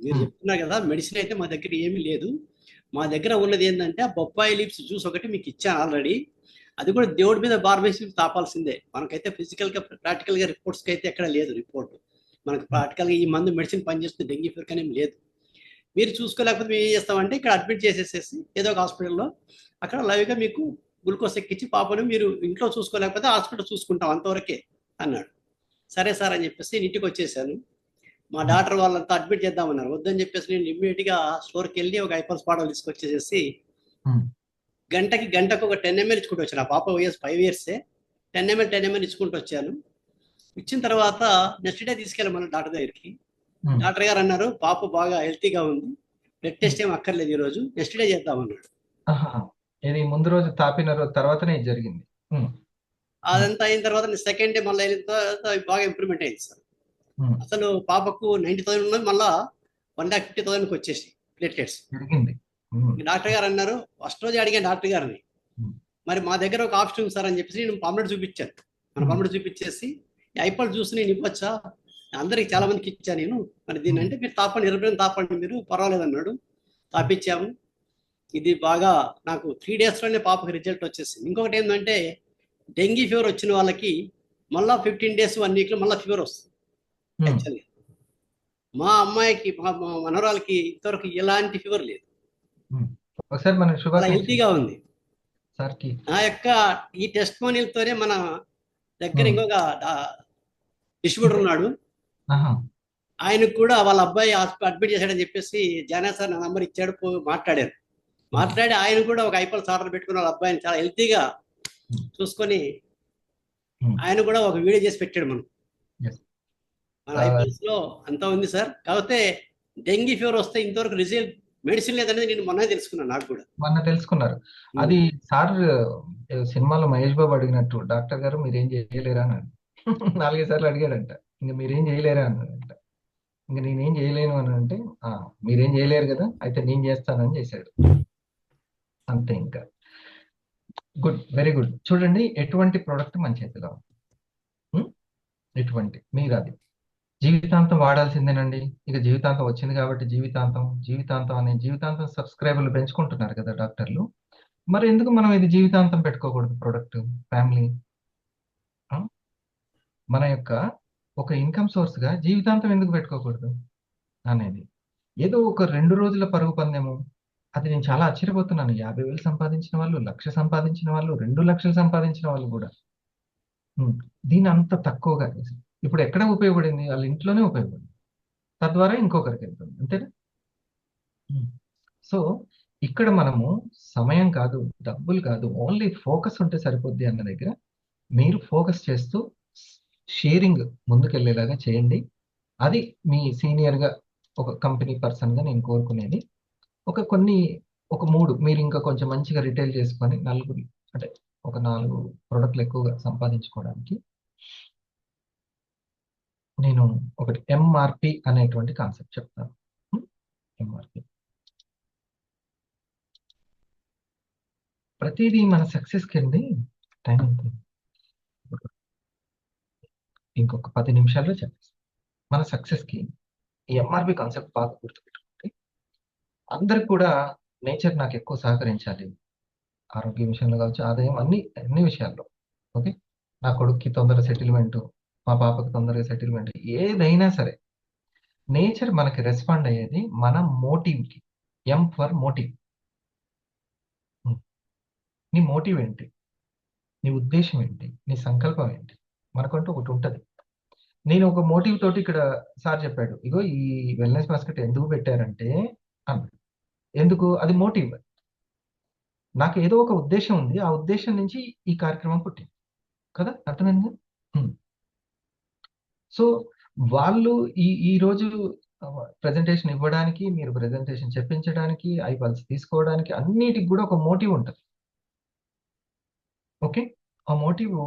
మీరు చెప్తున్నారు కదా, మెడిసిన్ అయితే మా దగ్గర ఏమీ లేదు. మా దగ్గర ఉన్నది ఏంటంటే ఆ బొప్పాయి లీవ్స్ జ్యూస్ ఒకటి మీకు ఇచ్చాను ఆల్రెడీ, అది కూడా దేవుడి మీద బార్బేసి తాపాల్సిందే. మనకైతే ఫిజికల్గా ప్రాక్టికల్గా రిపోర్ట్స్కి అయితే ఎక్కడ లేదు రిపోర్ట్. మనకు ప్రాక్టికల్గా ఈ మందు మెడిసిన్ పనిచేస్తుంది, డెంగ్యూ ఫీవర్ కానీ ఏం లేదు. మీరు చూసుకోలేకపోతే మేము ఏం చేస్తామంటే ఇక్కడ అడ్మిట్ చేసేసేసి ఏదో ఒక హాస్పిటల్లో అక్కడ లైవ్గా మీకు గ్లూకోజ్ ఎక్కించి పాపను మీరు ఇంట్లో చూసుకోలేకపోతే హాస్పిటల్ చూసుకుంటాం అంతవరకే అన్నాడు. సరే సార్ అని చెప్పేసి నేను ఇంటికి వచ్చేసాను. మా డాక్టర్ వాళ్ళంతా అడ్మిట్ చేద్దామన్నారు, వద్దని చెప్పేసి నేను ఇమ్మీడియట్గా స్టోర్కి వెళ్ళి ఒక ఐపల్స్ పాడలు తీసుకొచ్చేసేసి గంటకు ఒక 10 ml ఇచ్చుకుంటూ వచ్చాను. ఆ పాప వయసు 5 years, 10 ml ఇచ్చుకుంటూ వచ్చాను. ఇచ్చిన తర్వాత నెక్స్ట్ డే తీసుకెళ్ళాం మన డాక్టర్ దగ్గరికి. డాక్టర్ గారు అన్నారు పాప బాగా హెల్తీగా ఉంది, బ్లడ్ టెస్ట్ ఏం అక్కర్లేదు, ఈరోజు నెక్స్ట్ డే చేద్దామన్నాడు. ఇది ముందు రోజు తాపిన తర్వాతనే జరిగింది. అదంతా అయిన తర్వాత సెకండ్ డే మళ్ళీ అయిన తర్వాత బాగా ఇంప్రూవ్మెంట్ అయింది సార్. అసలు పాపకు 90,000 ఉన్నది మళ్ళా 1,50,000కి వచ్చేసి ప్లేట్లెట్స్. డాక్టర్ గారు అన్నారు, ఫస్ట్ రోజు అడిగాను డాక్టర్ గారిని, మరి మా దగ్గర ఒక ఆప్షన్ ఉంది సార్ అని చెప్పేసి నేను పాంప్లెట్ చూపించాను. మన పాంప్లెట్ చూపించేసి ఐపల్ జ్యూస్ నేను ఇవ్వచ్చా, అందరికి చాలా మందికి ఇచ్చాను నేను, మరి దీన్ని అంటే మీరు తాపండి, 20 తాపండి మీరు, పర్వాలేదు అన్నాడు. తాపించాము. ఇది బాగా నాకు 3 daysలోనే పాపకి రిజల్ట్ వచ్చేసింది. ఇంకొకటి ఏంటంటే డెంగీ ఫీవర్ వచ్చిన వాళ్ళకి మళ్ళీ 15 days 1 weekలో మళ్ళీ ఫీవర్ వస్తుంది. యాక్చువల్లీ మా అమ్మాయికి మా మనవరాలకి ఇంతవరకు ఎలాంటి ఫీవర్ లేదు, ఒకసారి మన చాలా హెల్తీగా ఉంది. సార్కి నా యొక్క ఈ టెస్టిమోనియల్తోనే మన దగ్గర ఇంకొక డిస్ట్రిబ్యూటర్ ఉన్నాడు, ఆయనకు కూడా వాళ్ళ అబ్బాయి అడ్మిట్ చేశాడని చెప్పేసి జానా సార్ నా నంబర్ ఇచ్చాడు, మాట్లాడి ఆయన కూడా ఒక ఐపల్స్ ఆర్డర్ పెట్టుకుని వాళ్ళ అబ్బాయిని చాలా హెల్తీగా చూసుకొని ఆయన కూడా ఒక వీడియో చేసి పెట్టాడు. మన ఐపల్స్ లో అంతా ఉంది సార్. కాకపోతే డెంగీ ఫీవర్ వస్తే ఇంతవరకు రిజల్ట్ మెడిసిన్ లేదనేది నేను మొన్న తెలుసుకున్నాను, నాకు కూడా మొన్న తెలుసుకున్నారు. అది సార్ సినిమాలో మహేష్ బాబు అడిగినట్టు డాక్టర్ గారు మీరేం చేయలేరా అని 4 సార్లు అడిగాడంట. ఇంకా మీరేం చేయలేరా అన్నాడంట. ఇంకా నేనేం చేయలేను అని అంటే మీరేం చేయలేరు కదా, అయితే నేను చేస్తానని చేశాడు అంతే. ఇంకా గుడ్, వెరీ గుడ్. చూడండి ఎటువంటి ప్రోడక్ట్ మన చేతిలో ఎటువంటి మీరు అది జీవితాంతం వాడాల్సిందేనండి. ఇక జీవితాంతం వచ్చింది కాబట్టి జీవితాంతం సబ్స్క్రైబర్లు పెంచుకుంటున్నారు కదా డాక్టర్లు. మరి ఎందుకు మనం ఇది జీవితాంతం పెట్టుకోకూడదు ప్రోడక్ట్? ఫ్యామిలీ మన యొక్క ఒక ఇన్కమ్ సోర్స్ గా జీవితాంతం ఎందుకు పెట్టుకోకూడదు అనేది. ఏదో ఒక 2 రోజుల పరుగు పందెము, అది నేను చాలా ఆశ్చర్యపోతున్నాను. 50,000 సంపాదించిన వాళ్ళు, 1,00,000 సంపాదించిన వాళ్ళు, 2 లక్షలు సంపాదించిన వాళ్ళు కూడా దీని అంత తక్కువగా ఇప్పుడు ఎక్కడ ఉపయోగపడింది? వాళ్ళ ఇంట్లోనే ఉపయోగపడింది, తద్వారా ఇంకొకరికి వెళ్తుంది, అంతేనా? సో ఇక్కడ మనము సమయం కాదు, డబ్బులు కాదు, ఓన్లీ ఫోకస్ ఉంటే సరిపోద్ది అన్న దగ్గర మీరు ఫోకస్ చేస్తూ షేరింగ్ ముందుకెళ్ళేలాగా చేయండి. అది మీ సీనియర్గా ఒక కంపెనీ పర్సన్గా నేను కోరుకునేది. ఒక 3 మీరు ఇంకా కొంచెం మంచిగా రిటైల్ చేసుకొని అంటే ఒక 4 ప్రోడక్ట్లు ఎక్కువగా సంపాదించుకోవడానికి నేను ఒకటి ఎంఆర్పి అనేటువంటి కాన్సెప్ట్ చెప్తాను. ఎంఆర్పి ప్రతిదీ మన సక్సెస్కి అండి టైం అవుతుంది. ఇంకొక 10 నిమిషాల్లో చెప్పేస్తాను. మన సక్సెస్కి ఈ ఎంఆర్పి కాన్సెప్ట్ బాగా గుర్తుపెట్టుకోండి. అందరికి కూడా నేచర్ నాకు ఎక్కువ సహకరించాలి, ఆరోగ్య విషయంలో కావచ్చు, ఆదాయం, అన్ని విషయాల్లో. ఓకే, నా కొడుక్కి తొందర సెటిల్మెంట్, మా పాపకి తొందరగా సెటిల్మెంట్, ఏదైనా సరే నేచర్ మనకి రెస్పాండ్ అయ్యేది మన మోటివ్కి. M for motive. నీ మోటివ్ ఏంటి, నీ ఉద్దేశం ఏంటి, నీ సంకల్పం ఏంటి, మనకంటూ ఒకటి ఉంటుంది. నేను ఒక మోటివ్ తోటి ఇక్కడ సార్ చెప్పాడు, ఇగో ఈ వెల్నెస్ బాస్కెట్ ఎందుకు పెట్టారంటే అన్నాడు. ఎందుకు? అది మోటివ్. నాకు ఏదో ఒక ఉద్దేశం ఉంది, ఆ ఉద్దేశం నుంచి ఈ కార్యక్రమం పుట్టింది. కదా, అర్థమైంది. సో వాళ్ళు ఈ రోజు ప్రెజెంటేషన్ ఇవ్వడానికి, మీరు ప్రెజెంటేషన్ చెప్పించడానికి, ఐపల్స్ తీసుకోవడానికి అన్నిటికి కూడా ఒక మోటివ్ ఉంటుంది. ఓకే, ఆ మోటివ్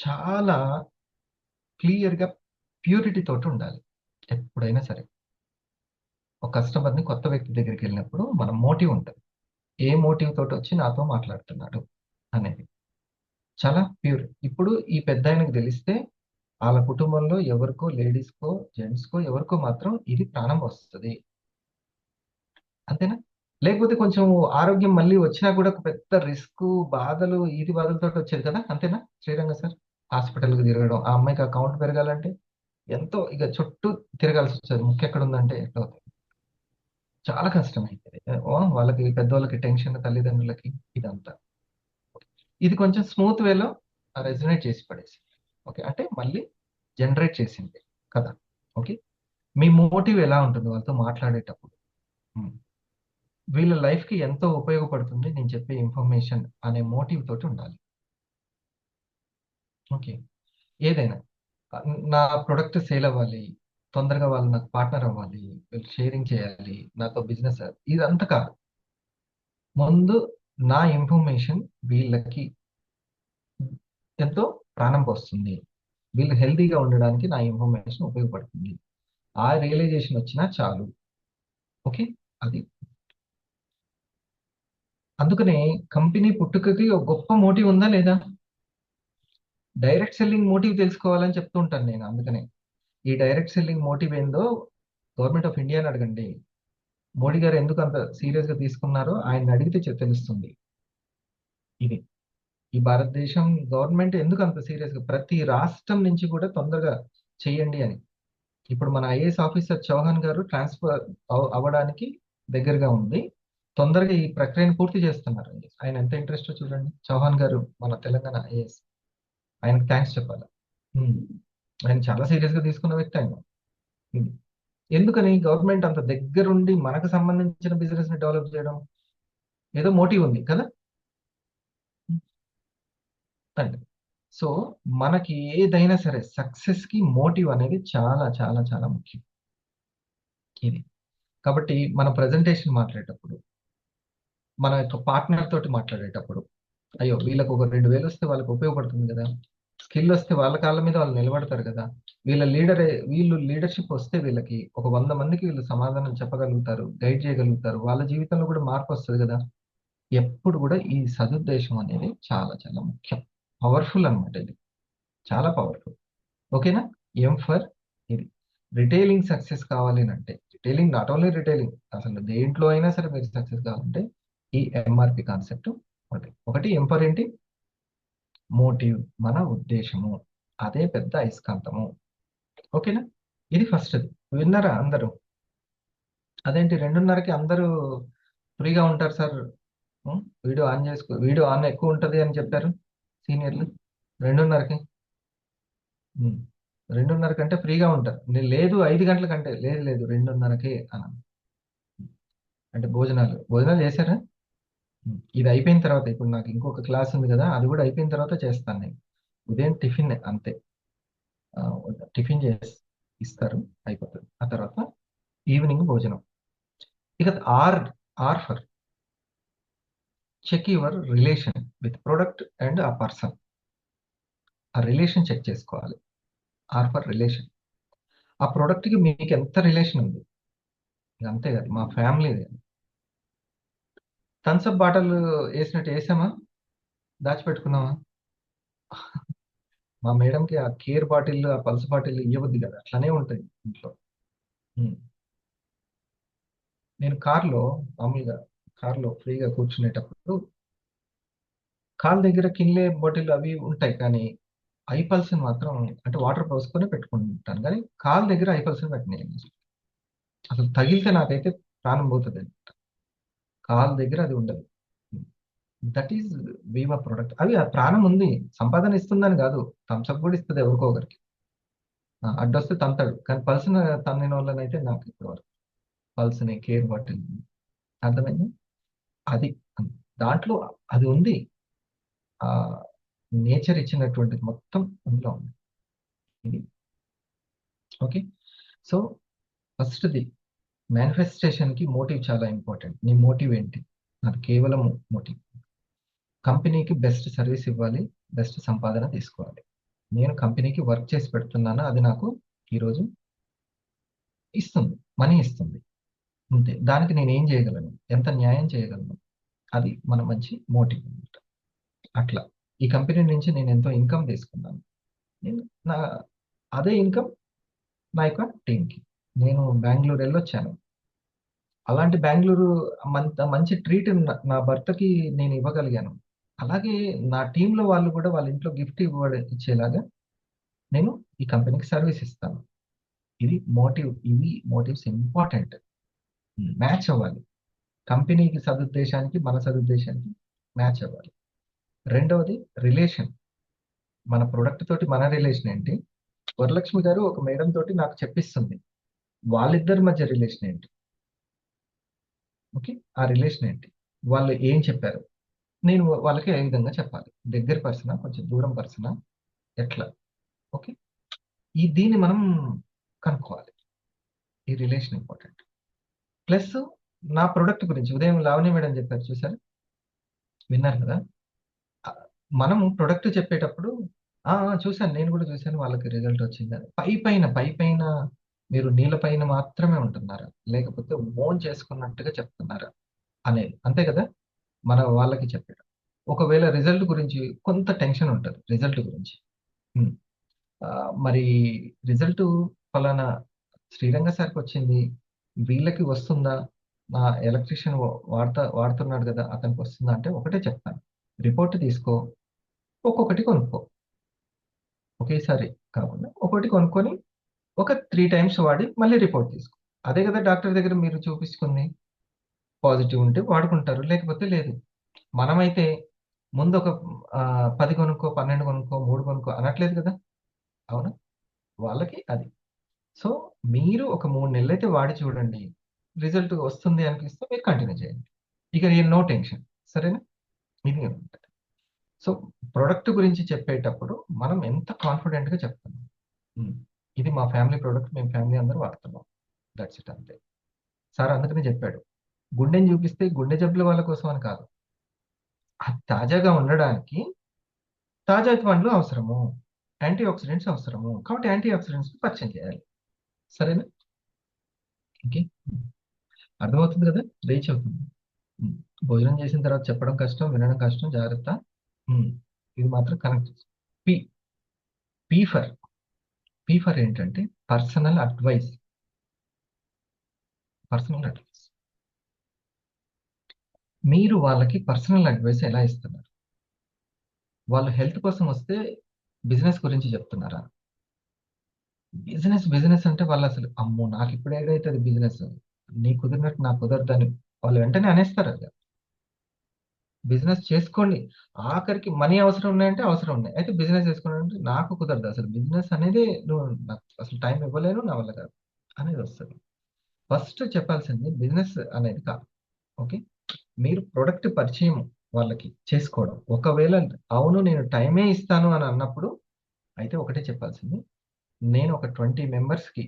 చాలా క్లియర్గా ప్యూరిటీ తోటి ఉండాలి ఎప్పుడైనా సరే. ఒక కస్టమర్ని కొత్త వ్యక్తి దగ్గరికి వెళ్ళినప్పుడు మన మోటివ్ ఉంటుంది. ఏ మోటివ్ తోటి వచ్చి నాతో మాట్లాడుతున్నాడు అనేది చాలా ప్యూర్. ఇప్పుడు ఈ పెద్ద ఆయనకు తెలిస్తే వాళ్ళ కుటుంబంలో ఎవరికో, లేడీస్కో, జెంట్స్కో, ఎవరికో మాత్రం ఇది ప్రాణం వస్తుంది, అంతేనా? లేకపోతే కొంచెం ఆరోగ్యం మళ్ళీ వచ్చినా కూడా ఒక పెద్ద రిస్క్, బాధలు, బాధలతో వచ్చేది కదా, అంతేనా శ్రీరంగ సార్? హాస్పిటల్కి తిరగడం, ఆ అమ్మాయికి అకౌంట్ పెరగాలంటే ఎంతో ఇక చుట్టూ తిరగాల్సి వచ్చేది. ముఖ్య ఎక్కడ ఉందంటే ఎట్లా అవుతుంది, చాలా కష్టమైంది. వాళ్ళకి పెద్దవాళ్ళకి టెన్షన్, తల్లిదండ్రులకి ఇదంతా. ఇది కొంచెం స్మూత్ వేలో రెజనేట్ చేసి పడేసి, ఓకే, అంటే మళ్ళీ జనరేట్ చేసింది కదా. ఓకే, మీ మోటివ్ ఎలా ఉంటుంది వాళ్ళతో మాట్లాడేటప్పుడు? వీళ్ళ లైఫ్కి ఎంతో ఉపయోగపడుతుంది నేను చెప్పే ఇన్ఫర్మేషన్ అనే మోటివ్ తోటి ఉండాలి. ఓకే, ఏదైనా నా ప్రొడక్ట్ సేల్ అవ్వాలి, తొందరగా వాళ్ళు నాకు పార్ట్నర్ అవ్వాలి, వీళ్ళు షేరింగ్ చేయాలి, నాతో బిజినెస్, ఇదంతా కాదు. ముందు నా ఇన్ఫర్మేషన్ వీళ్ళకి ఎంతో ప్రాణం పోస్తుంది, వీళ్ళు హెల్తీగా ఉండడానికి నా ఇన్ఫర్మేషన్ ఉపయోగపడుతుంది, ఆ రియలైజేషన్ వచ్చినా చాలు. ఓకే, అది అందుకనే కంపెనీ పుట్టుకకి ఒక గొప్ప మోటివ్ ఉందా లేదా? డైరెక్ట్ సెల్లింగ్ మోటివ్ తెలుసుకోవాలని చెప్తూ ఉంటాను నేను. అందుకనే ఈ డైరెక్ట్ సెల్లింగ్ మోటివ్ ఏందో గవర్నమెంట్ ఆఫ్ ఇండియాని అడగండి. మోడీ గారు ఎందుకు అంత సీరియస్ గా తీసుకున్నారో ఆయన అడిగితే తెలుస్తుంది. ఇది ఈ భారతదేశం గవర్నమెంట్ ఎందుకు అంత సీరియస్ గా ప్రతి రాష్ట్రం నుంచి కూడా తొందరగా చేయండి అని. ఇప్పుడు మన ఐఏఎస్ ఆఫీసర్ చౌహాన్ గారు ట్రాన్స్ఫర్ అవ్వడానికి దగ్గరగా ఉంది, తొందరగా ఈ ప్రక్రియను పూర్తి చేస్తున్నారు. ఆయన ఎంత ఇంట్రెస్ట్ చూడండి, చౌహాన్ గారు మన తెలంగాణ ఐఏఎస్. ఆయనకు థ్యాంక్స్ చెప్పాలి. ఆయన చాలా సీరియస్ గా తీసుకున్న వ్యక్తి ఆయన. ఎందుకని గవర్నమెంట్ అంత దగ్గరుండి మనకు సంబంధించిన బిజినెస్ ని డెవలప్ చేయడం, ఏదో మోటివ్ ఉంది కదా అండి. సో మనకి ఏదైనా సరే సక్సెస్ కి మోటివ్ అనేది చాలా చాలా చాలా ముఖ్యం. ఇది కాబట్టి మన ప్రజెంటేషన్ మాట్లాడేటప్పుడు, మన యొక్క పార్ట్నర్ తోటి మాట్లాడేటప్పుడు, అయ్యో వీళ్ళకు ఒక 2000 వస్తే వాళ్ళకి ఉపయోగపడుతుంది కదా, స్కిల్ వస్తే వాళ్ళ కాళ్ళ మీద వాళ్ళు నిలబడతారు కదా, వీళ్ళు లీడర్షిప్ వస్తే వీళ్ళకి ఒక 100 మందికి వీళ్ళు సమాధానం చెప్పగలుగుతారు, గైడ్ చేయగలుగుతారు, వాళ్ళ జీవితంలో కూడా మార్పు వస్తుంది కదా. ఎప్పుడు కూడా ఈ సదుద్దేశం అనేది చాలా చాలా ముఖ్యం, పవర్ఫుల్ అనమాట. ఇది చాలా పవర్ఫుల్. ఓకేనా? ఎం ఫర్ ఇది రిటైలింగ్ సక్సెస్ కావాలి అంటే, రిటైలింగ్ నాట్ ఓన్లీ రిటైలింగ్, అసలు దేంట్లో అయినా సరే మీరు సక్సెస్ కావాలంటే ఈ ఎంఆర్పి కాన్సెప్ట్ ఒకటి. ఎం ఫర్ ఏంటి? మోటివ్, మన ఉద్దేశము, అదే పెద్ద అయస్కాంతము. ఓకేనా? ఇది ఫస్ట్. విన్నారా అందరూ? అదేంటి 2:30కి అందరూ ఫ్రీగా ఉంటారు sir, video on video on ఎక్కువ ఉంటుంది అని చెప్పారు సీనియర్లు. 2:30కి 2:30 కంటే ఫ్రీగా ఉంటారు. లేదు 5 గంటల కంటే, లేదు 2:30కే అన్నాను. అంటే భోజనాలు చేశారా? ఇది అయిపోయిన తర్వాత, ఇప్పుడు నాకు ఇంకొక క్లాస్ ఉంది కదా, అది కూడా అయిపోయిన తర్వాత చేస్తాను నేను. ఉదయం టిఫిన్ అంతే, టిఫిన్ చేసి ఇస్తారు, అయిపోతుంది. ఆ తర్వాత ఈవినింగ్ భోజనం. ఇక R for check your relation with product and ఆ పర్సన్. ఆ రిలేషన్ చెక్ చేసుకోవాలి. R for relation. ఆ ప్రోడక్ట్కి మీకు ఎంత రిలేషన్ ఉంది, అంతే కదా. మా ఫ్యామిలీ థమ్స్అప్ బాటిల్ వేసినట్టు వేసామా, దాచిపెట్టుకున్నామా? మా మేడంకి ఆ కేర్ బాటిల్, ఆ పల్స్ బాటిల్ ఇవ్వద్దు కదా, అట్లనే ఉంటాయి ఇంట్లో. నేను మామూలుగా కార్లో ఫ్రీగా కూర్చునేటప్పుడు కాల్ దగ్గర కిన్లే బాటిల్ అవి ఉంటాయి, కానీ ఐపల్స్ మాత్రం అంటే వాటర్ పోసుకొని పెట్టుకుంటాను, కానీ కాల్ దగ్గర ఐపల్స్ పెట్టినాయి. అసలు తగిలితే నాకైతే ప్రాణం పోతుంది. కాల్ దగ్గర అది ఉండదు. That is వీవా product. అవి ఆ ప్రాణం ఉంది, సంపాదన ఇస్తుందని కాదు, థమ్స్అప్ కూడా ఇస్తుంది ఎవరికో ఒకరికి. అడ్డొస్తే తంతాడు, కానీ పల్స్ని తన్నిన వాళ్ళనైతే నాకు ఇప్పుడు వరకు పల్స్ని, కేర్ బాటిల్, అర్థమైంది? అది దాంట్లో అది ఉంది. నేచర్ ఇచ్చినటువంటిది మొత్తం అందులో ఉంది. ఇది ఓకే. సో ఫస్ట్ది మేనిఫెస్టేషన్కి మోటివ్ చాలా ఇంపార్టెంట్. నీ మోటివ్ ఏంటి? అది కేవలం మోటివ్. కంపెనీకి బెస్ట్ సర్వీస్ ఇవ్వాలి, బెస్ట్ సంపాదన తీసుకోవాలి. నేను కంపెనీకి వర్క్ చేసి పెడుతున్నాను, అది నాకు ఈరోజు ఇస్తుంది, మనీ ఇస్తుంది, అంతే. దానికి నేను ఏం చేయగలను, ఎంత న్యాయం చేయగలను, అది మన మంచి మోటివ్ అనమాట. అట్లా ఈ కంపెనీ నుంచి నేను ఎంతో ఇన్కమ్ తీసుకున్నాను, నేను నా అదే ఇన్కమ్ నా యొక్క టీంకి. నేను బెంగళూరు వెళ్ళొచ్చాను, అలాంటి బెంగళూరు మంచి ట్రీట్ నా భర్తకి నేను ఇవ్వగలిగాను. అలాగే నా టీంలో వాళ్ళు కూడా వాళ్ళ ఇంట్లో గిఫ్ట్ ఇచ్చేలాగా నేను ఈ కంపెనీకి సర్వీస్ ఇస్తాను. ఇది మోటివ్. ఇవి మోటివ్స్ ఇంపార్టెంట్, మ్యాచ్ అవ్వాలి. కంపెనీకి సదుద్దేశానికి మన సదుద్దేశానికి మ్యాచ్ అవ్వాలి. రెండవది రిలేషన్. మన ప్రొడక్ట్ తోటి మన రిలేషన్ ఏంటి? వరలక్ష్మి గారు ఒక మేడం తోటి నాకు చెప్పిస్తుంది, వాళ్ళిద్దరి మధ్య రిలేషన్ ఏంటి, ఓకే, ఆ రిలేషన్ ఏంటి, వాళ్ళు ఏం చెప్పారు, నేను వాళ్ళకి ఏ విధంగా చెప్పాలి, దగ్గర పర్సనా కొంచెం దూరం పర్సనా, ఎట్లా, ఓకే. దీన్ని మనం కనుక్కోవాలి. ఈ రిలేషన్ ఇంపార్టెంట్. ప్లస్ నా ప్రొడక్ట్ గురించి ఉదయం లావణ్య మేడం చెప్పారు, చూసారు, విన్నారు కదా. ఆ, మనం ప్రొడక్ట్ చెప్పేటప్పుడు చూశాను, నేను కూడా చూశాను, వాళ్ళకి రిజల్ట్ వచ్చింది. పై పైన మీరు నీళ్ళ పైన మాత్రమే ఉంటున్నారా, లేకపోతే ఓన్ చేసుకున్నట్టుగా చెప్తున్నారా అనేది, అంతే కదా. మన వాళ్ళకి చెప్పాడు. ఒకవేళ రిజల్ట్ గురించి కొంత టెన్షన్ ఉంటుంది, రిజల్ట్ గురించి. ఉమ్, మరి రిజల్ట్ ఫలానా శ్రీరంగ సార్కి వచ్చింది, వీళ్ళకి వస్తుందా, మా ఎలక్ట్రీషియన్ వాడుతున్నాడు కదా, అతనికి వస్తుందా అంటే ఒకటే చెప్తాను, రిపోర్ట్ తీసుకో, ఒక్కొక్కటి కొనుక్కో, ఒకేసారి కాకుండా ఒక్కొక్కటి కొనుక్కొని ఒక 3 times వాడి మళ్ళీ రిపోర్ట్ తీసుకో. అదే కదా డాక్టర్ దగ్గర మీరు చూపించుకుంది. పాజిటివ్ ఉంటే వాడుకుంటారు, లేకపోతే లేదు. మనమైతే ముందు ఒక 10 కొనుక్కో, 12 కొనుక్కో, 3 కొనుక్కో అనట్లేదు కదా, అవునా. వాళ్ళకి అది. సో మీరు ఒక 3 నెలలైతే వాడి చూడండి, రిజల్ట్ వస్తుంది అనిపిస్తే మీరు కంటిన్యూ చేయండి, ఇక నో టెన్షన్, సరేనా. ఇది ఉంటుంది. సో ప్రొడక్ట్ గురించి చెప్పేటప్పుడు మనం ఎంత కాన్ఫిడెంట్గా చెప్తున్నాం, ఇది మా ఫ్యామిలీ ప్రొడక్ట్, మేము ఫ్యామిలీ అందరూ వాడుతున్నాం, దట్స్ ఇట్, అంతే. సార్ అందుకనే చెప్పాడు, గుండెని చూపిస్తే గుండె జబ్బుల వాళ్ళ కోసం అని కాదు, అది తాజాగా ఉండడానికి తాజా పండ్లు అవసరము, యాంటీ ఆక్సిడెంట్స్ అవసరము, కాబట్టి యాంటీ ఆక్సిడెంట్స్ పరిచయం చేయాలి, సరేనా. ఓకే, అర్థమవుతుంది కదా, రీచ్ అవుతుంది. భోజనం చేసిన తర్వాత చెప్పడం కష్టం, వినడం కష్టం, జాగ్రత్త. ఇది మాత్రం కనెక్ట్. పి పీ ఫర్ ఏంటంటే పర్సనల్ అడ్వైస్. మీరు వాళ్ళకి పర్సనల్ అడ్వైస్ ఎలా ఇస్తున్నారు? వాళ్ళు హెల్త్ కోసం వస్తే బిజినెస్ గురించి చెప్తున్నారా? బిజినెస్ అంటే వాళ్ళు అసలు అమ్మో నాకు ఇప్పుడు ఏదైతుంది బిజినెస్, నీ కుదిరినట్టు నాకు కుదరదని వాళ్ళు వెంటనే అనేస్తారు. అది బిజినెస్ చేసుకోండి, ఆఖరికి మనీ అవసరం ఉన్నాయంటే అవసరం ఉన్నాయి, అయితే బిజినెస్ చేసుకోండి అంటే నాకు కుదరదు, అసలు బిజినెస్ అనేది నువ్వు నాకు అసలు టైం ఇవ్వలేను, నా వల్ల కాదు అనేది వస్తుంది. ఫస్ట్ చెప్పాల్సింది బిజినెస్ అనేది కాదు, ఓకే. మీరు ప్రొడక్ట్ పరిచయం వాళ్ళకి చేసుకోవడం. ఒకవేళ అవును నేను టైమే ఇస్తాను అని అన్నప్పుడు అయితే ఒకటే చెప్పాల్సింది, నేను ఒక 20 మెంబర్స్కి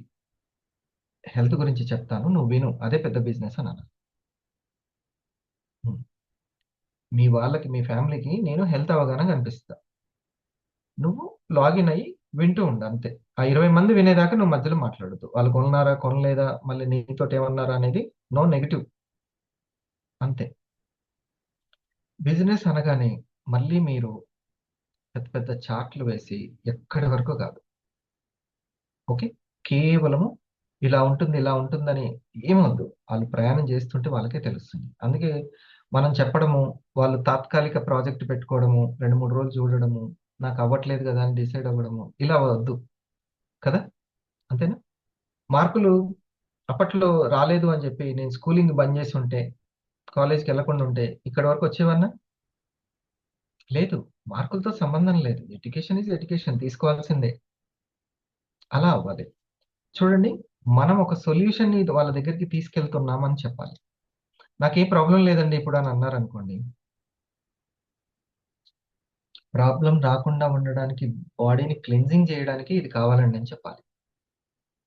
హెల్త్ గురించి చెప్తాను, నువ్వు విను, అదే పెద్ద బిజినెస్ అని అన్నాను. మీ వాళ్ళకి, మీ ఫ్యామిలీకి నేను హెల్త్ అవగాహన కనిపిస్తా, నువ్వు లాగిన్ అయ్యి వింటూ ఉండు, అంతే. ఆ 20 మంది వినేదాకా నువ్వు మధ్యలో మాట్లాడద్దు, వాళ్ళు కొన్నారా కొనలేదా మళ్ళీ నీతో ఏమన్నారా అనేది నో నెగిటివ్, అంతే. బిజినెస్ అనగానే మళ్ళీ మీరు పెద్ద పెద్ద చార్ట్లు వేసి ఎక్కడి వరకు కాదు, ఓకే. కేవలము ఇలా ఉంటుందని ఏమొద్దు, వాళ్ళు ప్రయాణం చేస్తుంటే వాళ్ళకే తెలుస్తుంది. అందుకే మనం చెప్పడము, వాళ్ళు తాత్కాలిక ప్రాజెక్ట్ పెట్టుకోవడము, 2-3 రోజులు చూడడము, నాకు అవ్వట్లేదు కదా అని డిసైడ్ అవ్వడము, ఇలా వద్దు కదా, అంతేనా. మార్కులు అప్పట్లో రాలేదు అని చెప్పి నేను స్కూలింగ్ బంద్ చేసి ఉంటే, కాలేజ్కి వెళ్లకుండా ఉంటే ఇక్కడి వరకు వచ్చేవన్నా? లేదు, మార్కులతో సంబంధం లేదు, ఎడ్యుకేషన్ ఈజ్ ఎడ్యుకేషన్, తీసుకోవాల్సిందే. అలా అవ్వాలి. చూడండి, మనం ఒక సొల్యూషన్ని వాళ్ళ దగ్గరికి తీసుకెళ్తున్నామని చెప్పాలి. నాకేం ప్రాబ్లం లేదండి ఇప్పుడు అని అన్నారు అనుకోండి, ప్రాబ్లం రాకుండా ఉండడానికి, బాడీని క్లెన్జింగ్ చేయడానికి ఇది కావాలండి అని చెప్పాలి.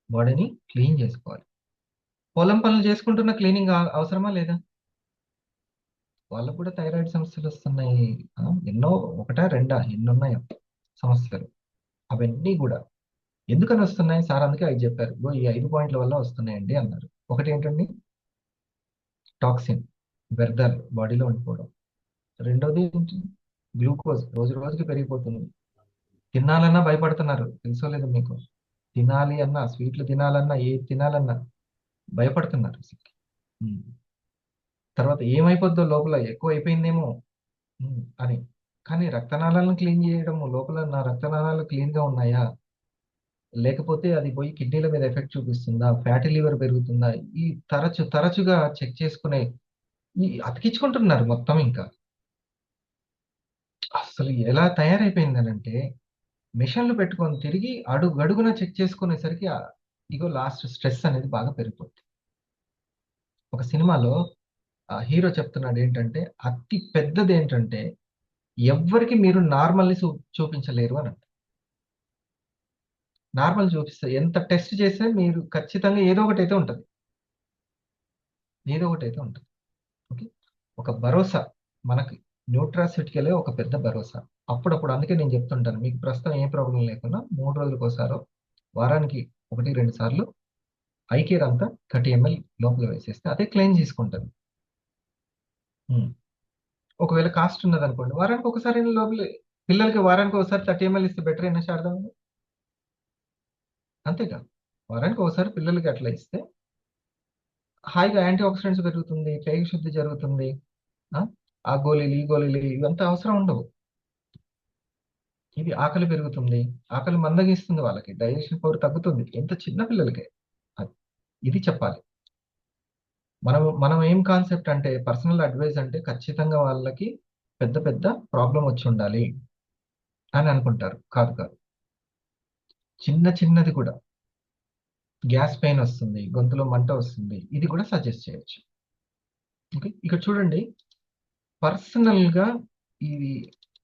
బాడీని క్లీన్ చేసుకోవాలి. పొలం పనులు చేసుకుంటున్న క్లీనింగ్ అవసరమా లేదా? వాళ్ళకు కూడా థైరాయిడ్ సమస్యలు వస్తున్నాయి. ఎన్నో, ఒకటా రెండా, ఎన్నున్నాయో సమస్యలు. అవన్నీ కూడా ఎందుకని వస్తున్నాయి సార్? అందుకే అవి చెప్పారు. ఈ 5 పాయింట్ల వల్ల వస్తున్నాయండి అన్నారు. ఒకటి ఏంటండి? టాక్సిన్, వ్యర్థాలు బాడీలో ఉండిపోవడం. రెండోది ఏంటి? గ్లూకోజ్ రోజు రోజుకి పెరిగిపోతుంది. తినాలన్నా భయపడుతున్నారు, తెలుసో లేదు మీకు? తినాలి అన్నా, స్వీట్లు తినాలన్నా, ఏది తినాలన్నా భయపడుతున్నారు అసలు. తర్వాత ఏమైపోద్దో లోపల, ఎక్కువ అయిపోయిందేమో అని. కానీ రక్తనాళాలను క్లీన్ చేయడము, లోపల నా రక్తనాళాలు క్లీన్ గా ఉన్నాయా, లేకపోతే అది పోయి కిడ్నీల మీద ఎఫెక్ట్ చూపిస్తుందా, ఫ్యాటీ లివర్ పెరుగుతుందా, ఈ తరచుగా చెక్ చేసుకునే ఈ అతికించుకుంటున్నారు మొత్తం. ఇంకా అసలు ఎలా తయారైపోయిందనంటే, మిషన్లు పెట్టుకొని తిరిగి అడుగడుగున చెక్ చేసుకునేసరికి ఇగో లాస్ట్ స్ట్రెస్ అనేది బాగా పెరిగిపోతుంది. ఒక సినిమాలో హీరో చెప్తున్నాడు ఏంటంటే, అతి పెద్దది ఏంటంటే, ఎవ్వరికి మీరు నార్మల్ని చూపించలేరు అని అంట. నార్మల్ చూపిస్తే ఎంత టెస్ట్ చేస్తే మీరు ఖచ్చితంగా ఏదో ఒకటి అయితే ఉంటుంది. ఓకే, ఒక భరోసా మనకి న్యూట్రాసిటికలే ఒక పెద్ద భరోసా. అప్పుడప్పుడు అందుకే నేను చెప్తుంటాను, మీకు ప్రస్తుతం ఏ ప్రాబ్లం లేకున్నా 3 రోజులకు ఒకసారో, వారానికి 1-2 సార్లు ఐకేర్ అంతా 30 ml లోపల వేసేస్తే అదే క్లెయిమ్ తీసుకుంటుంది. ఒకవేళ కాస్ట్ ఉన్నది అనుకోండి, వారానికి ఒకసారి లోపల పిల్లలకి వారానికి ఒకసారి 30 ml ఇస్తే బెటర్ అయినా శారదా? అంతేగా, వారానికి ఒకసారి పిల్లలకి అట్లా ఇస్తే హాయిగా యాంటీ ఆక్సిడెంట్స్ పెరుగుతుంది, పేగు శుద్ధి జరుగుతుంది. ఆ గోళీలు, ఈ గోళీలు ఇవంతా అవసరం ఉండవు. ఇది ఆకలి పెరుగుతుంది, ఆకలి మందగిస్తుంది, వాళ్ళకి డైజెషన్ పవర్ తగ్గుతుంది. ఎంత చిన్న పిల్లలకే ఇది చెప్పాలి. మనం ఏం కాన్సెప్ట్ అంటే, పర్సనల్ అడ్వైస్ అంటే ఖచ్చితంగా వాళ్ళకి పెద్ద పెద్ద ప్రాబ్లం వచ్చి ఉండాలి అని అనుకుంటారు. కాదు, చిన్నది కూడా, గ్యాస్ పెయిన్ వస్తుంది, గొంతులో మంట వస్తుంది, ఇది కూడా సజెస్ట్ చేయొచ్చు. ఓకే, ఇక్కడ చూడండి, పర్సనల్ గా ఇది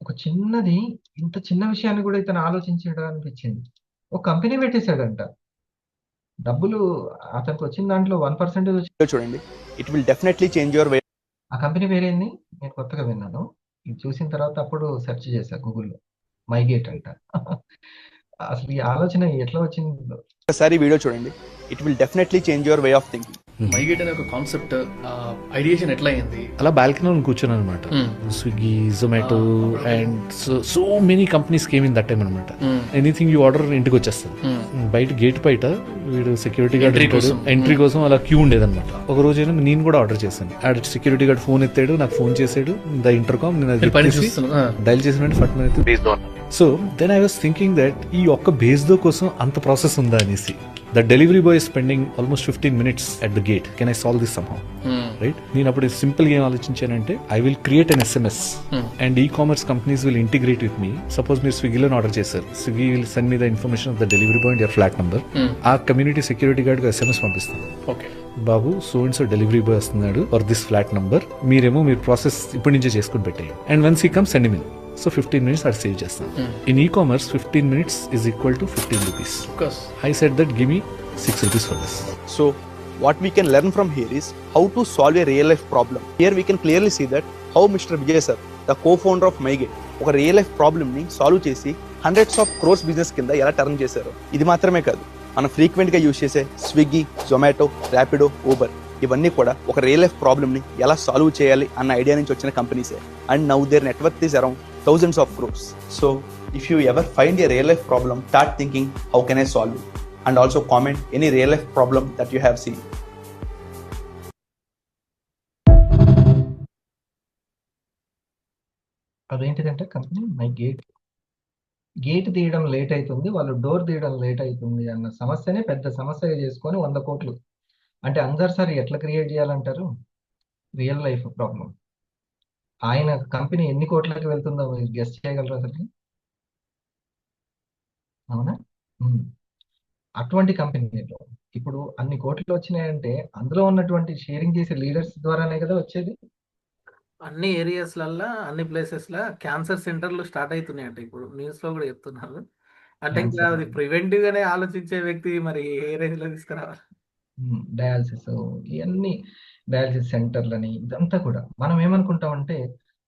ఒక చిన్నది, ఇంత చిన్న విషయాన్ని కూడా ఇతను ఆలోచించడం అనిపించింది. ఒక కంపెనీ పెట్టేశాడంట, డబ్బులు అతనికి వచ్చిన దాంట్లో 1% చూడండి. It will definitely change your వే. ఆ కంపెనీ పేరేంది నేను కొత్తగా విన్నాను. ఇది చూసిన తర్వాత అప్పుడు సెర్చ్ చేశా గూగుల్లో, మైగేట్ అంట. అసలు ఈ ఆలోచన ఎట్లా వచ్చింది? ఒకసారి వీడియో చూడండి. It will definitely change your way of thinking. MyGate అనే ఒక కాన్సెప్ట్ ఐడియేషన్ ఎట్లా అయింది? అలా బాల్కనీలో కూర్చున్నాను అనమాట. Swiggy, Zomato and so many companies came in that time అనమాట. ఎనీథింగ్ యూ ఆర్డర్ ఇంటికి వచ్చేస్తుంది. బయట గేట్ బయట వీడు సెక్యూరిటీ గార్డ్ ఎంట్రీ కోసం అలా క్యూ ఉండేదన్నమాట. ఒక రోజు అయినా నేను కూడా ఆర్డర్ చేశాను. ఆడ సెక్యూరిటీ గార్డ్ ఫోన్ ఎత్తాడు, నాకు ఫోన్ చేసాడు, ద ఇంటర్కామ్, నేను డైల్ చేసిన ఫట్. So then I was thinking that ఈ ఒక్క బేస్దో కోసం అంత ప్రాసెస్ ఉందా అనేసి. The delivery boy spending almost 15 minutes at the gate. Can I solve this somehow? Right? నేను అప్పుడు సింపుల్ గా ఏం ఆలోచించానంటే, I will create an SMS and e-commerce companies will integrate with me. Suppose మీరు స్విగ్గీలో ఆర్డర్ చేశారు, Swiggy will send me the information of the delivery boy and your flat number. ఆ కమ్యూనిటీ సెక్యూరిటీ గార్డ్ కు SMS పంపిస్తుంది. ఓకే బాబు, so and so delivery boy వస్తున్నాడు ఫర్ దిస్ ఫ్లాట్ నంబర్, మీరేమో మీరు ప్రాసెస్ ఇప్పటి నుంచే చేసుకుని పెట్టేయండి. And once he comes send me. So 15 minutes అది సేవ్ చేస్తాను. In e-commerce 15 minutes is equal to 15 rupees. I said that give me 6 rupees for this. So what we can learn from here is how to solve a real life problem. Here we can clearly see that how Mr. Vijay sir, the co-founder of MyGate, ఒక రియల్ లైఫ్ ప్రాబ్లమ్ ని సాల్వ్ చేసి hundreds of crores బిజినెస్ కింద ఎలా టర్న్ చేశారు. ఇది మాత్రమే కాదు, మనం ఫ్రీక్వెంట్ గా యూజ్ చేసే స్విగ్గీ, జొమాటో, ర్యాపిడో, ఊబర్ ఇవన్నీ కూడా ఒక రియల్ లైఫ్ ప్రాబ్లమ్ ని ఎలా సాల్వ్ చేయాలి అన్న ఐడియా నుంచి వచ్చిన కంపెనీసే. And now their network is around thousands of crores. So if you ever find a real life problem, start thinking how can I solve it, and also comment any real life problem that you have seen. అదేంటిదంటే కంపెనీ మై గేట్ తీయడం లేట్ అవుతుంది, వాళ్ళు డోర్ తీయడం లేట్ అవుతుంది అన్న సమస్యనే పెద్ద సమస్యగా చేసుకొని 100 కోట్లు. అంటే అందరు సార్ ఎట్లా క్రియేట్ చేయాలంటారు రియల్ లైఫ్ ప్రాబ్లం? ఆయన కంపెనీ ఎన్ని కోట్లకి వెళ్తుందో మీరు గెస్ట్ చేయగలరు అసలు? అవునా? అటువంటి కంపెనీలో ఇప్పుడు అన్ని కోట్లు వచ్చినాయంటే అందులో ఉన్నటువంటి షేరింగ్ చేసే లీడర్స్ ద్వారానే కదా వచ్చేది. అన్ని ఏరియాస్లల్లో అన్ని ప్లేసెస్లో క్యాన్సర్ సెంటర్లు స్టార్ట్ అవుతున్నాయంట ఇప్పుడు న్యూస్లో కూడా చెప్తున్నారు. అంటే ఇంకా క్యాన్సర్ అది ప్రివెంటివ్ గానే ఆలోచించే వ్యక్తి మరి ఏ రేంజ్ లో తీసుకురావాలి? డయాలసిస్ ఇవన్నీ డయాలసిస్ సెంటర్లని ఇదంతా కూడా మనం ఏమనుకుంటామంటే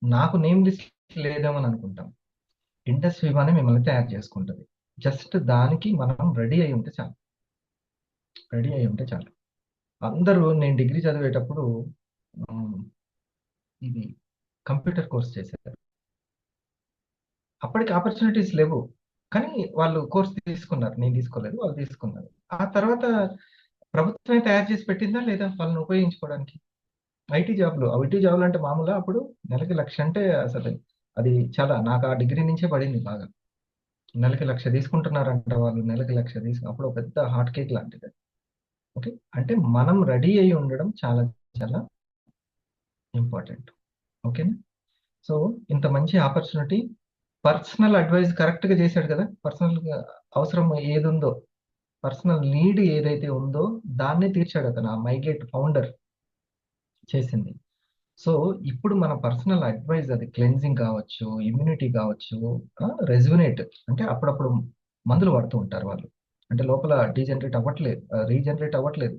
నాకు నేమ్ లిస్ట్ లేదేమో అని అనుకుంటాం. ఇండస్ వివానే మిమ్మల్ని తయారు చేసుకుంటుంది. జస్ట్ దానికి మనం రెడీ అయి ఉంటే చాలు. రెడీ అయి ఉంటే చాలు. అందరూ నేను డిగ్రీ చదివేటప్పుడు ఇది కంప్యూటర్ కోర్స్ చేశారు. అప్పటికి ఆపర్చునిటీస్ లేవు, కానీ వాళ్ళు కోర్స్ తీసుకున్నారు. నేను తీసుకోలేదు, వాళ్ళు తీసుకున్నారు. ఆ తర్వాత ప్రభుత్వమే తయారు చేసి పెట్టిందా లేదా వాళ్ళని ఉపయోగించుకోవడానికి? ఐటీ జాబ్లు అంటే మామూలుగా అప్పుడు నెలకి 1,00,000 అంటే అసలు అది చాలా, నాకు ఆ డిగ్రీ నుంచే పడింది బాగా. నెలకి 1,00,000 తీసుకుంటున్నారంట వాళ్ళు, నెలకి 1,00,000 అప్పుడు ఒక పెద్ద హాట్ కేక్ లాంటిది. ఓకే, అంటే మనం రెడీ అయి ఉండడం చాలా చాలా ఇంపార్టెంట్. ఓకేనా? సో ఇంత మంచి ఆపర్చునిటీ, పర్సనల్ అడ్వైజ్ కరెక్ట్గా చేశాడు కదా. పర్సనల్గా అవసరం ఏది ఉందో, పర్సనల్ నీడ్ ఏదైతే ఉందో దాన్ని తీర్చాడు అతను. ఆ మైగేట్ ఫౌండర్ చేసింది. సో ఇప్పుడు మన పర్సనల్ అడ్వైజ్, అది క్లెన్జింగ్ కావచ్చు, ఇమ్యూనిటీ కావచ్చు, రెజ్యునేట్ అంటే అప్పుడప్పుడు మందులు వాడుతూ ఉంటారు వాళ్ళు. అంటే లోపల రీజనరేట్ అవ్వట్లేదు,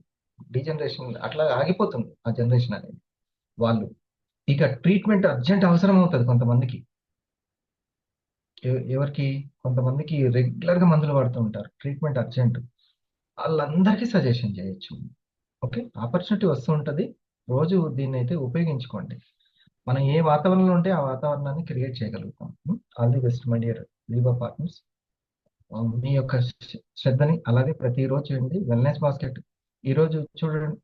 డీజనరేషన్ అట్లా ఆగిపోతుంది ఆ జనరేషన్ అనేది. వాళ్ళు ఇక ట్రీట్మెంట్ అర్జెంట్ అవసరం అవుతుంది కొంతమందికి. ఎవరికి? కొంతమందికి రెగ్యులర్గా మందులు వాడుతూ ఉంటారు, ట్రీట్మెంట్ అర్జెంట్. వాళ్ళందరికీ సజెషన్ చేయొచ్చు. ఓకే, ఆపర్చునిటీ వస్తూ ఉంటుంది. రోజు దీన్ని అయితే ఉపయోగించుకోండి. మనం ఏ వాతావరణంలో ఉంటే ఆ వాతావరణాన్ని క్రియేట్ చేయగలుగుతాం. All the best my dear Leeva partners. మీ యొక్క శ్రద్ధని అలాగే ప్రతిరోజు చేయండి. వెల్నెస్ బాస్కెట్ ఈరోజు చూడండి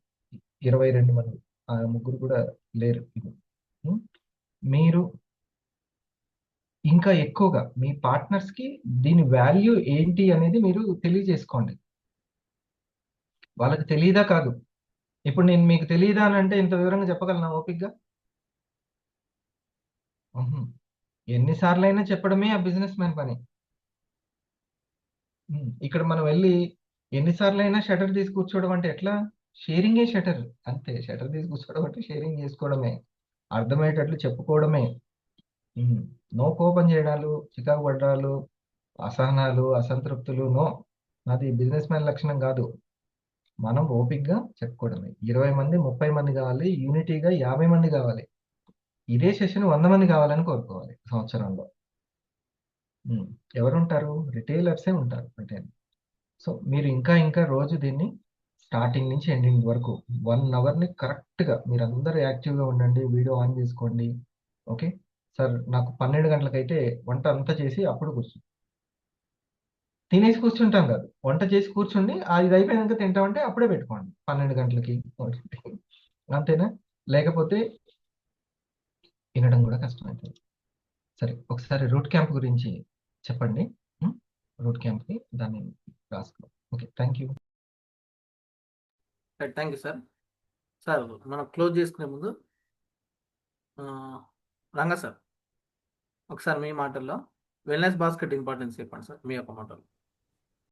22 మంది, ఆ ముగ్గురు కూడా లేరు. మీరు ఇంకా ఎక్కువగా మీ పార్ట్నర్స్కి దీని వాల్యూ ఏంటి అనేది మీరు తెలియజేసుకోండి. వాళ్ళకి తెలియదా కాదు. ఇప్పుడు నేను మీకు తెలియదా అని అంటే ఇంత వివరంగా చెప్పగలనా ఓపిక్గా? ఎన్నిసార్లైనా చెప్పడమే ఆ బిజినెస్ మ్యాన్ పని. ఇక్కడ మనం వెళ్ళి ఎన్నిసార్లైనా షటర్ తీసి కూర్చోవడం అంటే ఎట్లా? షేరింగే షటర్, అంతే. షటర్ తీసి కూర్చోవడం అంటే షేరింగ్ చేసుకోవడమే, అర్థమయ్యేటట్లు చెప్పుకోవడమే. నో కోపం చేయడాలు, చికాకు పడ్డాలు, అసహనాలు, అసంతృప్తులు, నో. అది బిజినెస్ మ్యాన్ లక్షణం కాదు. మనం ఓపిక్గా చెప్పుకోవడమే. 20 మంది 30 మంది కావాలి, యూనిటీగా 50 మంది కావాలి. ఇదే సెషన్ 100 మంది కావాలని కోరుకోవాలి సంవత్సరంలో. ఎవరుంటారు? రిటైలర్సే ఉంటారు, రిటైల్. సో మీరు ఇంకా రోజు దీన్ని స్టార్టింగ్ నుంచి ఎండింగ్ వరకు 1 అవర్ని కరెక్ట్గా మీరందరూ యాక్టివ్గా ఉండండి. వీడియో ఆన్ చేసుకోండి. ఓకే సార్, నాకు 12 గంటలకైతే వంట అంతా చేసి అప్పుడు తినేసి కూర్చుంటాం కాదు, వంట చేసి కూర్చుండి ఇది అయిపోయినాక తింటామంటే అప్పుడే పెట్టుకోండి 12 గంటలకి. అంతేనా? లేకపోతే వినడం కూడా కష్టమవుతుంది. సరే, ఒకసారి రూట్ క్యాంప్ గురించి చెప్పండి. రూట్ క్యాంప్కి దాన్ని రాసుకో. Okay, thank you. Thank you sir. Sir మనం క్లోజ్ చేసుకునే ముందు రంగా సార్ ఒకసారి మీ మాటల్లో వెల్నెస్ బాస్కెట్ ఇంపార్టెన్స్ చెప్పండి సార్, మీ యొక్క మాటలు.